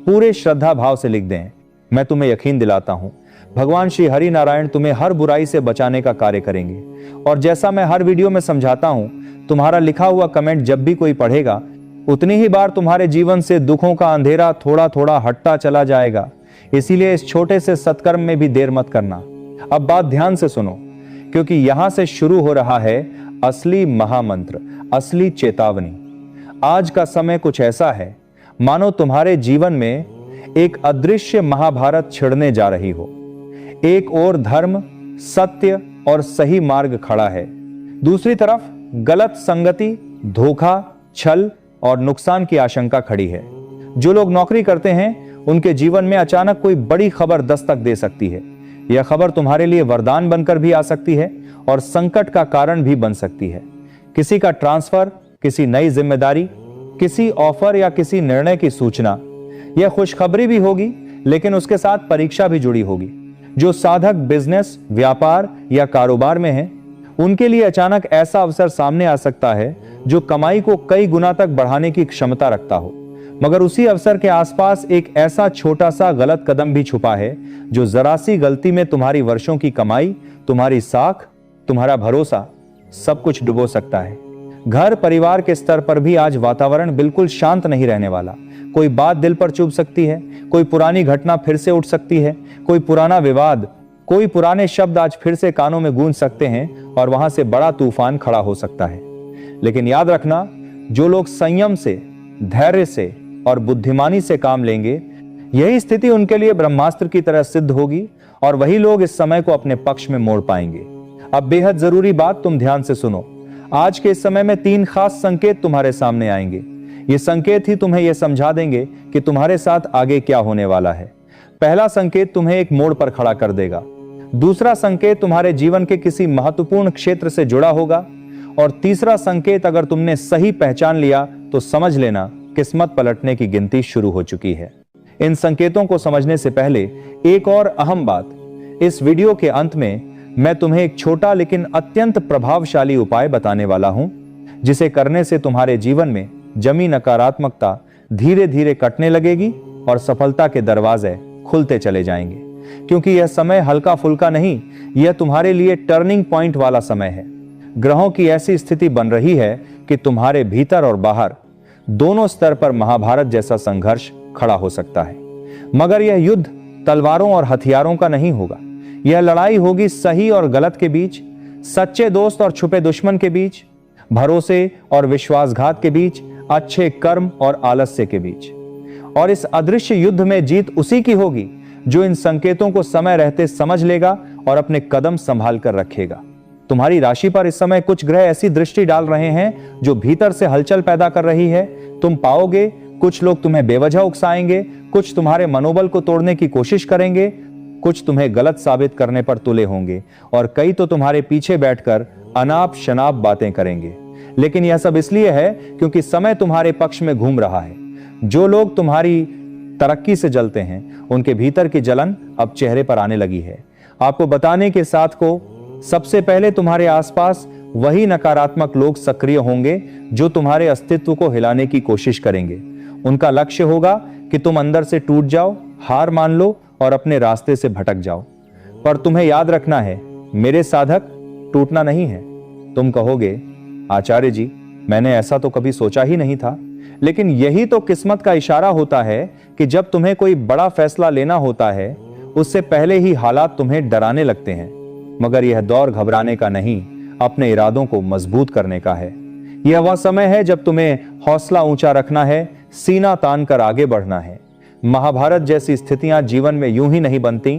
पूरे श्रद्धा भाव से लिख दें। मैं तुम्हें यकीन दिलाता हूं भगवान श्री हरि नारायण तुम्हें हर बुराई से बचाने का कार्य करेंगे। और जैसा मैं हर वीडियो में समझाता हूं, तुम्हारा लिखा हुआ कमेंट जब भी कोई पढ़ेगा उतनी ही बार तुम्हारे जीवन से दुखों का अंधेरा थोड़ा थोड़ा हटता चला जाएगा। इसीलिए इस छोटे से सत्कर्म में भी देर मत करना। अब बात ध्यान से सुनो, क्योंकि यहां से शुरू हो रहा है असली महामंत्र, असली चेतावनी। आज का समय कुछ ऐसा है मानो तुम्हारे जीवन में एक अदृश्य महाभारत छिड़ने जा रही हो। एक ओर धर्म, सत्य और सही मार्ग खड़ा है, दूसरी तरफ गलत संगति, धोखा, छल और नुकसान की आशंका खड़ी है। जो लोग नौकरी करते हैं उनके जीवन में अचानक कोई बड़ी खबर दस्तक दे सकती है। यह खबर तुम्हारे लिए वरदान बनकर भी आ सकती है और संकट का कारण भी बन सकती है। किसी का ट्रांसफर, किसी नई जिम्मेदारी, किसी ऑफर या किसी निर्णय की सूचना। यह खुशखबरी भी होगी, लेकिन उसके साथ परीक्षा भी जुड़ी होगी। जो साधक बिजनेस, व्यापार या कारोबार में हैं, उनके लिए अचानक ऐसा अवसर सामने आ सकता है जो कमाई को कई गुना तक बढ़ाने की क्षमता रखता हो। मगर उसी अवसर के आसपास एक ऐसा छोटा सा गलत कदम भी छुपा है जो जरा सी गलती में तुम्हारी वर्षों की कमाई, तुम्हारी साख, तुम्हारा भरोसा सब कुछ डुबो सकता है। घर परिवार के स्तर पर भी आज वातावरण बिल्कुल शांत नहीं रहने वाला। कोई बात दिल पर चुभ सकती है, कोई पुरानी घटना फिर से उठ सकती है, कोई पुराना विवाद, कोई पुराने शब्द आज फिर से कानों में गूंज सकते हैं और वहां से बड़ा तूफान खड़ा हो सकता है। लेकिन याद रखना, जो लोग संयम से, धैर्य से और बुद्धिमानी से काम लेंगे, यही स्थिति उनके लिए ब्रह्मास्त्र की तरह सिद्ध होगी और वही लोग इस समय को अपने पक्ष में मोड़ पाएंगे। अब बेहद जरूरी बात तुम ध्यान से सुनो। आज के इस समय में 3 खास संकेत तुम्हारे सामने आएंगे। ये संकेत ही तुम्हें यह समझा देंगे कि तुम्हारे साथ आगे क्या होने वाला है। पहला संकेत तुम्हें एक मोड़ पर खड़ा कर देगा। दूसरा संकेत तुम्हारे जीवन के किसी महत्वपूर्ण क्षेत्र से जुड़ा होगा। और तीसरा संकेत अगर तुमने सही पहचान लिया तो समझ लेना किस्मत पलटने की गिनती शुरू हो चुकी है। इन संकेतों को समझने से पहले एक और अहम बात, इस वीडियो के अंत में मैं तुम्हें एक छोटा लेकिन अत्यंत प्रभावशाली उपाय बताने वाला हूं, जिसे करने से तुम्हारे जीवन में जमी नकारात्मकता धीरे धीरे कटने लगेगी और सफलता के दरवाजे खुलते चले जाएंगे। क्योंकि यह समय हल्का फुल्का नहीं, यह तुम्हारे लिए टर्निंग पॉइंट वाला समय है। ग्रहों की ऐसी स्थिति बन रही है कि तुम्हारे भीतर और बाहर दोनों स्तर पर महाभारत जैसा संघर्ष खड़ा हो सकता है। मगर यह युद्ध तलवारों और हथियारों का नहीं होगा। यह लड़ाई होगी सही और गलत के बीच, सच्चे दोस्त और छुपे दुश्मन के बीच, भरोसे और विश्वासघात के बीच, अच्छे कर्म और आलस्य के बीच। और इस अदृश्य युद्ध में जीत उसी की होगी जो इन संकेतों को समय रहते समझ लेगा और अपने कदम संभाल कर रखेगा। तुम्हारी राशि पर इस समय कुछ ग्रह ऐसी दृष्टि डाल रहे हैं जो भीतर से हलचल पैदा कर रही है। तुम पाओगे कुछ लोग तुम्हें बेवजह उकसाएंगे, कुछ तुम्हारे मनोबल को तोड़ने की कोशिश करेंगे, कुछ तुम्हें गलत साबित करने पर तुले होंगे और कई तो तुम्हारे पीछे बैठकर अनाप शनाप बातें करेंगे। लेकिन यह सब इसलिए है क्योंकि समय तुम्हारे पक्ष में घूम रहा है। जो लोग तुम्हारी तरक्की से जलते हैं, उनके भीतर की जलन अब चेहरे पर आने लगी है। आपको बताने के साथ को सबसे पहले तुम्हारे आसपास वही नकारात्मक लोग सक्रिय होंगे जो तुम्हारे अस्तित्व को हिलाने की कोशिश करेंगे। उनका लक्ष्य होगा कि तुम अंदर से टूट जाओ, हार मान लो और अपने रास्ते से भटक जाओ। पर तुम्हें याद रखना है, मेरे साधक, टूटना नहीं है। तुम कहोगे, आचार्य जी, मैंने ऐसा तो कभी सोचा ही नहीं था। लेकिन यही तो किस्मत का इशारा होता है कि जब तुम्हें कोई बड़ा फैसला लेना होता है, उससे पहले ही हालात तुम्हें डराने लगते हैं। मगर यह दौर घबराने का नहीं, अपने इरादों को मजबूत करने का है। यह वह समय है जब तुम्हें हौसला ऊंचा रखना है, सीना तान कर आगे बढ़ना है। महाभारत जैसी स्थितियां जीवन में यूं ही नहीं बनती,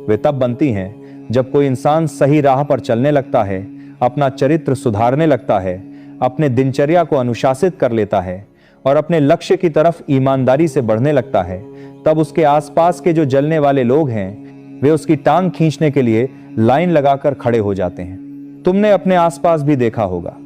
वे तब बनती हैं जब कोई इंसान सही राह पर चलने लगता है, अपना चरित्र सुधारने लगता है, अपने दिनचर्या को अनुशासित कर लेता है और अपने लक्ष्य की तरफ ईमानदारी से बढ़ने लगता है। तब उसके आसपास के जो जलने वाले लोग हैं, वे उसकी टांग खींचने के लिए लाइन लगाकर खड़े हो जाते हैं। तुमने अपने आसपास भी देखा होगा,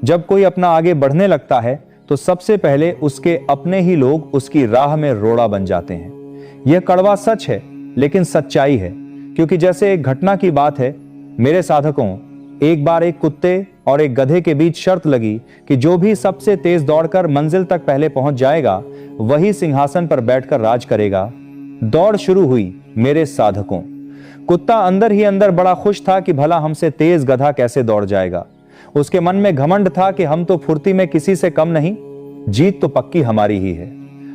जब कोई अपना आगे बढ़ने लगता है तो सबसे पहले उसके अपने ही लोग उसकी राह में रोड़ा बन जाते हैं। यह कड़वा सच है, लेकिन सच्चाई है। क्योंकि जैसे एक घटना की बात है, मेरे साधकों, एक बार एक कुत्ते और एक गधे के बीच शर्त लगी कि जो भी सबसे तेज दौड़कर मंजिल तक पहले पहुंच जाएगा, वही सिंहासन पर बैठकर राज करेगा। दौड़ शुरू हुई मेरे साधकों। कुत्ता अंदर ही अंदर बड़ा खुश था कि भला हमसे तेज गधा कैसे दौड़ जाएगा। उसके मन में घमंड था कि हम तो फुर्ती में किसी से कम नहीं, जीत तो पक्की हमारी ही है।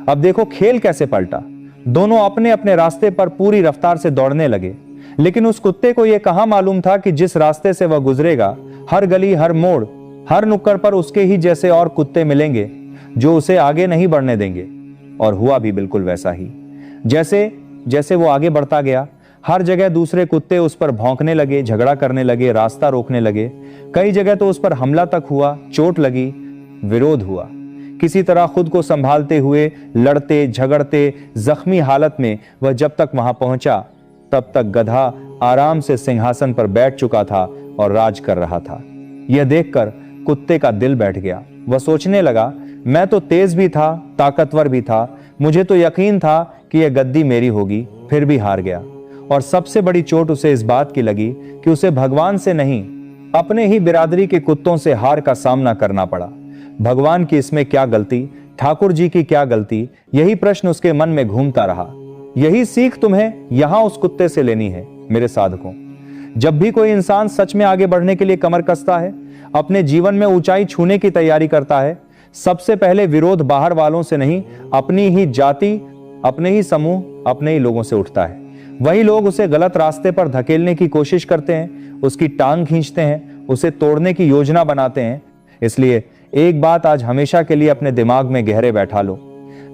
अब देखो खेल कैसे पलटा। दोनों अपने अपने रास्ते पर पूरी रफ्तार से दौड़ने लगे। लेकिन उस कुत्ते को यह कहां मालूम था कि जिस रास्ते से वह गुजरेगा, हर गली, हर मोड़, हर नुक्कड़ पर उसके ही जैसे और कुत्ते मिलेंगे जो उसे आगे नहीं बढ़ने देंगे। और हुआ भी बिल्कुल वैसा ही। जैसे जैसे वो आगे बढ़ता गया, हर जगह दूसरे कुत्ते उस पर भौंकने लगे, झगड़ा करने लगे, रास्ता रोकने लगे। कई जगह तो उस पर हमला तक हुआ, चोट लगी, विरोध हुआ। किसी तरह खुद को संभालते हुए, लड़ते झगड़ते, जख्मी हालत में वह जब तक वहां पहुंचा, तब तक गधा आराम से सिंहासन पर बैठ चुका था और राज कर रहा था। यह देखकर कुत्ते का दिल बैठ गया। वह सोचने लगा, मैं तो तेज भी था, ताकतवर भी था, मुझे तो यकीन था कि यह गद्दी मेरी होगी, फिर भी हार गया। और सबसे बड़ी चोट उसे इस बात की लगी कि उसे भगवान से नहीं, अपने ही बिरादरी के कुत्तों से हार का सामना करना पड़ा। भगवान की इसमें क्या गलती, ठाकुर जी की क्या गलती, यही प्रश्न उसके मन में घूमता रहा। यही सीख तुम्हें यहां उस कुत्ते से लेनी है मेरे साधकों। जब भी कोई इंसान सच में आगे बढ़ने के लिए कमर कसता है, अपने जीवन में ऊंचाई छूने की तैयारी करता है, सबसे पहले विरोध बाहर वालों से नहीं, अपनी ही जाति, अपने ही समूह, अपने ही लोगों से उठता है। वही लोग उसे गलत रास्ते पर धकेलने की कोशिश करते हैं, उसकी टांग खींचते हैं, उसे तोड़ने की योजना बनाते हैं। इसलिए एक बात आज हमेशा के लिए अपने दिमाग में गहरे बैठा लो,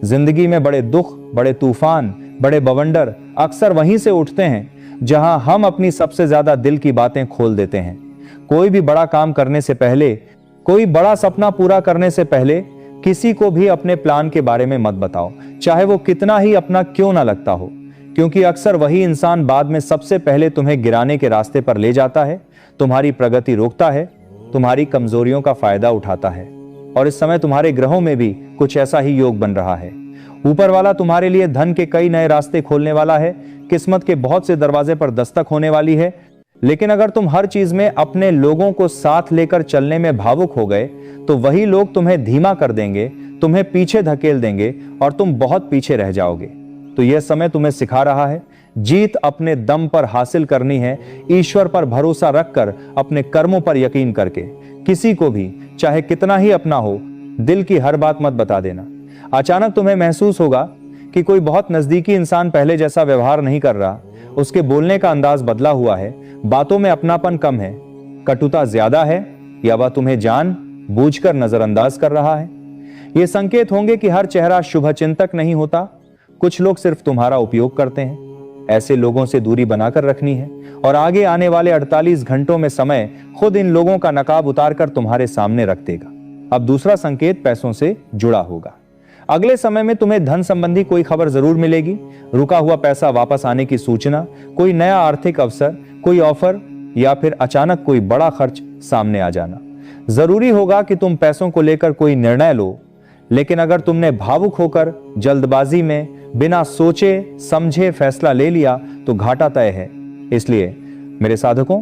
जिंदगी में बड़े दुख, बड़े तूफान, बड़े बवंडर अक्सर वहीं से उठते हैं जहां हम अपनी सबसे ज्यादा दिल की बातें खोल देते हैं। कोई भी बड़ा काम करने से पहले, कोई बड़ा सपना पूरा करने से पहले किसी को भी अपने प्लान के बारे में मत बताओ, चाहे वो कितना ही अपना क्यों ना लगता हो। क्योंकि अक्सर वही इंसान बाद में सबसे पहले तुम्हें गिराने के रास्ते पर ले जाता है, तुम्हारी प्रगति रोकता है, तुम्हारी कमजोरियों का फायदा उठाता है। और इस समय तुम्हारे ग्रहों में भी कुछ ऐसा ही योग बन रहा है। ऊपर वाला तुम्हारे लिए धन के कई नए रास्ते खोलने वाला है, किस्मत के बहुत से दरवाजे पर दस्तक होने वाली है। लेकिन अगर तुम हर चीज में अपने लोगों को साथ लेकर चलने में भावुक हो गए, तो वही लोग तुम्हें धीमा कर देंगे, तुम्हें पीछे धकेल देंगे और तुम बहुत पीछे रह जाओगे। तो यह समय तुम्हें सिखा रहा है, जीत अपने दम पर हासिल करनी है, ईश्वर पर भरोसा रखकर, अपने कर्मों पर यकीन करके। किसी को भी चाहे कितना ही अपना हो, दिल की हर बात मत बता देना। अचानक तुम्हें महसूस होगा कि कोई बहुत नजदीकी इंसान पहले जैसा व्यवहार नहीं कर रहा, उसके बोलने का अंदाज बदला हुआ है, बातों में अपनापन कम है, कटुता ज्यादा है, या वह तुम्हें जान बूझकर नजरअंदाज कर रहा है। ये संकेत होंगे कि हर चेहरा शुभचिंतक नहीं होता, कुछ लोग सिर्फ तुम्हारा उपयोग करते हैं। ऐसे लोगों से दूरी बनाकर रखनी है और आगे आने वाले 48 घंटों में समय खुद इन लोगों का नकाब उतारकर तुम्हारे सामने रख देगा। अब दूसरा संकेत पैसों से जुड़ा होगा। अगले समय में तुम्हें धन संबंधी कोई खबर जरूर मिलेगी, रुका हुआ पैसा वापस आने की सूचना, कोई नया आर्थिक अवसर, कोई ऑफर, या फिर अचानक कोई बड़ा खर्च सामने आ जाना। जरूरी होगा कि तुम पैसों को लेकर कोई निर्णय लो, लेकिन अगर तुमने भावुक होकर जल्दबाजी में बिना सोचे समझे फैसला ले लिया तो घाटा तय है। इसलिए मेरे साधकों,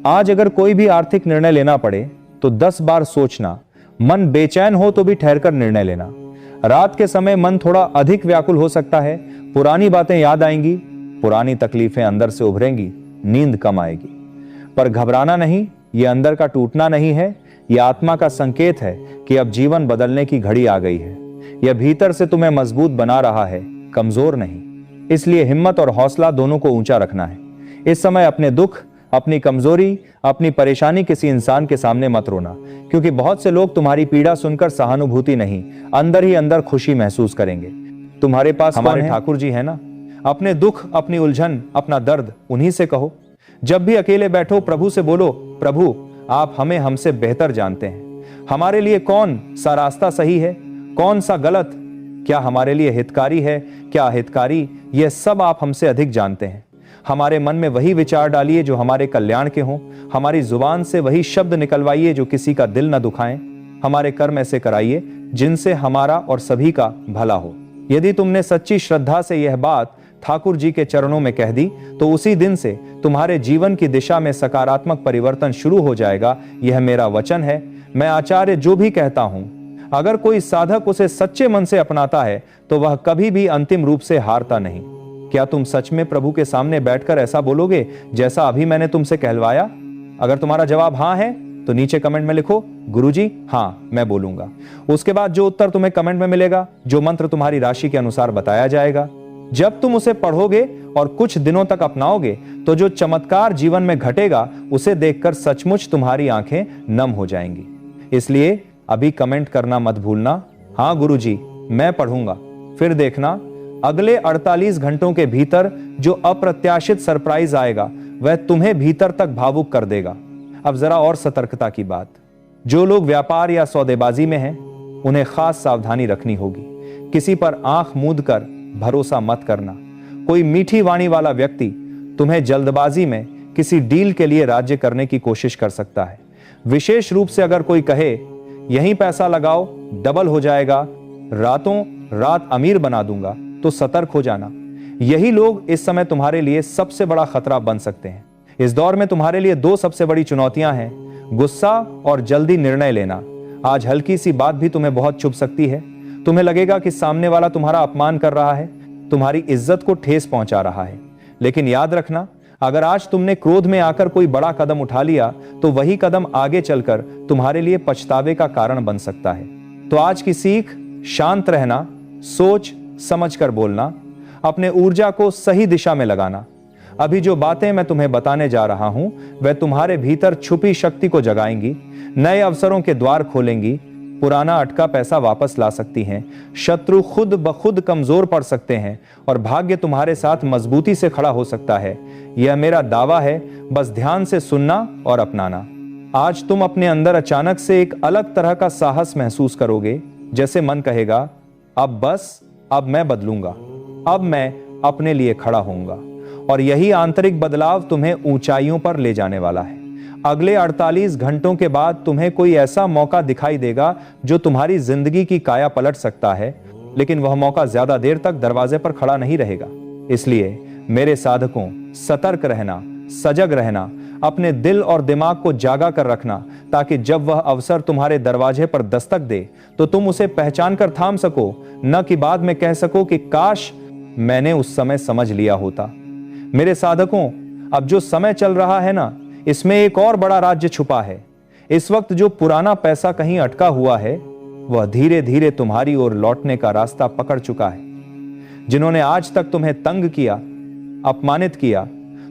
आज अगर कोई भी आर्थिक निर्णय लेना पड़े तो 10 बार सोचना। मन बेचैन हो तो भी ठहरकर निर्णय लेना। रात के समय मन थोड़ा अधिक व्याकुल हो सकता है, पुरानी बातें याद आएंगी, पुरानी तकलीफें अंदर से उभरेंगी, नींद कम आएगी। पर घबराना नहीं, यह अंदर का टूटना नहीं है, यह आत्मा का संकेत है कि अब जीवन बदलने की घड़ी आ गई है। यह भीतर से तुम्हें मजबूत बना रहा है, कमजोर नहीं। इसलिए हिम्मत और हौसला दोनों को ऊंचा रखना है। इस समय अपने दुख, अपनी कमजोरी, अपनी परेशानी किसी इंसान के सामने मत रोना, क्योंकि बहुत से लोग तुम्हारी पीड़ा सुनकर सहानुभूति नहीं, अंदर ही अंदर खुशी महसूस करेंगे। तुम्हारे पास हमारे ठाकुर जी है ना। अपने दुख, अपनी उलझन, अपना दर्द उन्हीं से कहो। जब भी अकेले बैठो प्रभु से बोलो, प्रभु आप हमें हमसे बेहतर जानते हैं। हमारे लिए कौन सा रास्ता सही है, कौन सा गलत, क्या हमारे लिए हितकारी है, क्या अहितकारी, यह सब आप हमसे अधिक जानते हैं। हमारे मन में वही विचार डालिए जो हमारे कल्याण के हों। हमारी जुबान से वही शब्द निकलवाइए जो किसी का दिल न दुखाएं। हमारे कर्म ऐसे कराइए जिनसे हमारा और सभी का भला हो। यदि तुमने सच्ची श्रद्धा से यह बात ठाकुर जी के चरणों में कह दी तो उसी दिन से तुम्हारे जीवन की दिशा में सकारात्मक परिवर्तन शुरू हो जाएगा। यह मेरा वचन है। मैं आचार्य जो भी कहता हूं, अगर कोई साधक उसे सच्चे मन से अपनाता है तो वह कभी भी अंतिम रूप से हारता नहीं। क्या तुम सच में प्रभु के सामने बैठकर ऐसा बोलोगे जैसा अभी मैंने तुमसे कहलवाया? अगर तुम्हारा जवाब हां है तो नीचे कमेंट में लिखो, गुरुजी हां मैं बोलूंगा। उसके बाद जो उत्तर तुम्हें कमेंट में मिलेगा, जो मंत्र तुम्हारी राशि के अनुसार बताया जाएगा, जब तुम उसे पढ़ोगे और कुछ दिनों तक अपनाओगे तो जो चमत्कार जीवन में घटेगा उसे देखकर सचमुच तुम्हारी आंखें नम हो जाएंगी। इसलिए अभी कमेंट करना मत भूलना, हां गुरुजी मैं पढ़ूंगा। फिर देखना अगले 48 घंटों के भीतर जो अप्रत्याशित सरप्राइज आएगा वह तुम्हें भीतर तक भावुक कर देगा। अब जरा और सतर्कता की बात, जो लोग व्यापार या सौदेबाजी में हैं उन्हें खास सावधानी रखनी होगी। किसी पर आंख मूंद कर भरोसा मत करना। कोई मीठी वाणी वाला व्यक्ति तुम्हें जल्दबाजी में किसी डील के लिए राज्य करने की कोशिश कर सकता है। विशेष रूप से अगर कोई कहे यहीं पैसा लगाओ डबल हो जाएगा, रातों रात अमीर बना दूंगा, तो सतर्क हो जाना। यही लोग इस समय तुम्हारे लिए सबसे बड़ा खतरा बन सकते हैं। इस दौर में तुम्हारे लिए 2 सबसे बड़ी चुनौतियां हैं, गुस्सा और जल्दी निर्णय लेना। आज हल्की सी बात भी तुम्हें बहुत चुभ सकती है। तुम्हें लगेगा कि सामने वाला तुम्हारा अपमान कर रहा है, तुम्हारी इज्जत को ठेस पहुंचा रहा है। लेकिन याद रखना, अगर आज तुमने क्रोध में आकर कोई बड़ा कदम उठा लिया तो वही कदम आगे चलकर तुम्हारे लिए पछतावे का कारण बन सकता है। तो आज की सीख, शांत रहना, सोच समझ कर बोलना, अपने ऊर्जा को सही दिशा में लगाना। अभी जो बातें मैं तुम्हें बताने जा रहा हूं वह तुम्हारे भीतर छुपी शक्ति को जगाएंगी, नए अवसरों के द्वार खोलेंगी, पुराना अटका पैसा वापस ला सकती हैं, शत्रु खुद ब खुद कमजोर पड़ सकते हैं और भाग्य तुम्हारे साथ मजबूती से खड़ा हो सकता है। यह मेरा दावा है, बस ध्यान से सुनना और अपनाना। आज तुम अपने अंदर अचानक से एक अलग तरह का साहस महसूस करोगे, जैसे मन कहेगा अब बस, अब मैं बदलूंगा, अब मैं अपने लिए खड़ा होऊंगा। और यही आंतरिक बदलाव तुम्हें ऊंचाइयों पर ले जाने वाला है। अगले 48 घंटों के बाद तुम्हें कोई ऐसा मौका दिखाई देगा जो तुम्हारी जिंदगी की काया पलट सकता है, लेकिन वह मौका ज्यादा देर तक दरवाजे पर खड़ा नहीं रहेगा। इसलिए मेरे साधकों, सतर्क रहना, सजग रहना, अपने दिल और दिमाग को जागा कर रखना, ताकि जब वह अवसर तुम्हारे दरवाजे पर दस्तक दे तो तुम उसे पहचान कर थाम सको, न कि बाद में कह सको कि काश मैंने उस समय समझ लिया होता। मेरे साधकों, अब जो समय चल रहा है ना, इसमें एक और बड़ा राज्य छुपा है। इस वक्त जो पुराना पैसा कहीं अटका हुआ है वह धीरे धीरे तुम्हारी ओर लौटने का रास्ता पकड़ चुका है। जिन्होंने आज तक तुम्हें तंग किया, अपमानित किया,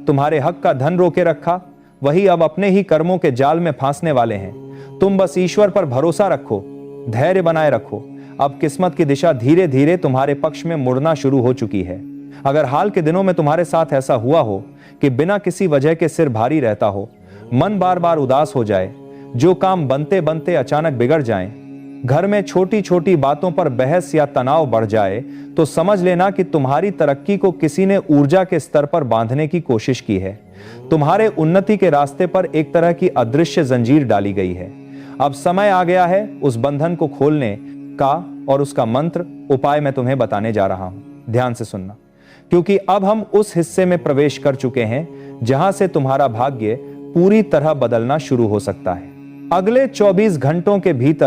तुम्हारे हक का धन रोके रखा, वही अब अपने ही कर्मों के जाल में फांसने वाले हैं। तुम बस ईश्वर पर भरोसा रखो, धैर्य बनाए रखो। अब किस्मत की दिशा धीरे धीरे तुम्हारे पक्ष में मुड़ना शुरू हो चुकी है। अगर हाल के दिनों में तुम्हारे साथ ऐसा हुआ हो कि बिना किसी वजह के सिर भारी रहता हो, मन बार बार उदास हो जाए, जो काम बनते बनते अचानक बिगड़ जाएं, घर में छोटी छोटी बातों पर बहस या तनाव बढ़ जाए तो समझ लेना कि तुम्हारी तरक्की को किसी ने ऊर्जा के स्तर पर बांधने की कोशिश की है। तुम्हारे उन्नति के रास्ते पर एक तरह की अदृश्य जंजीर डाली गई है। अब समय आ गया है उस बंधन को खोलने का, और उसका मंत्र उपाय मैं तुम्हें बताने जा रहा हूं। ध्यान से सुनना, क्योंकि अब हम उस हिस्से में प्रवेश कर चुके हैं जहां से तुम्हारा भाग्य पूरी तरह बदलना शुरू हो सकता है। अगले 24 घंटों के भीतर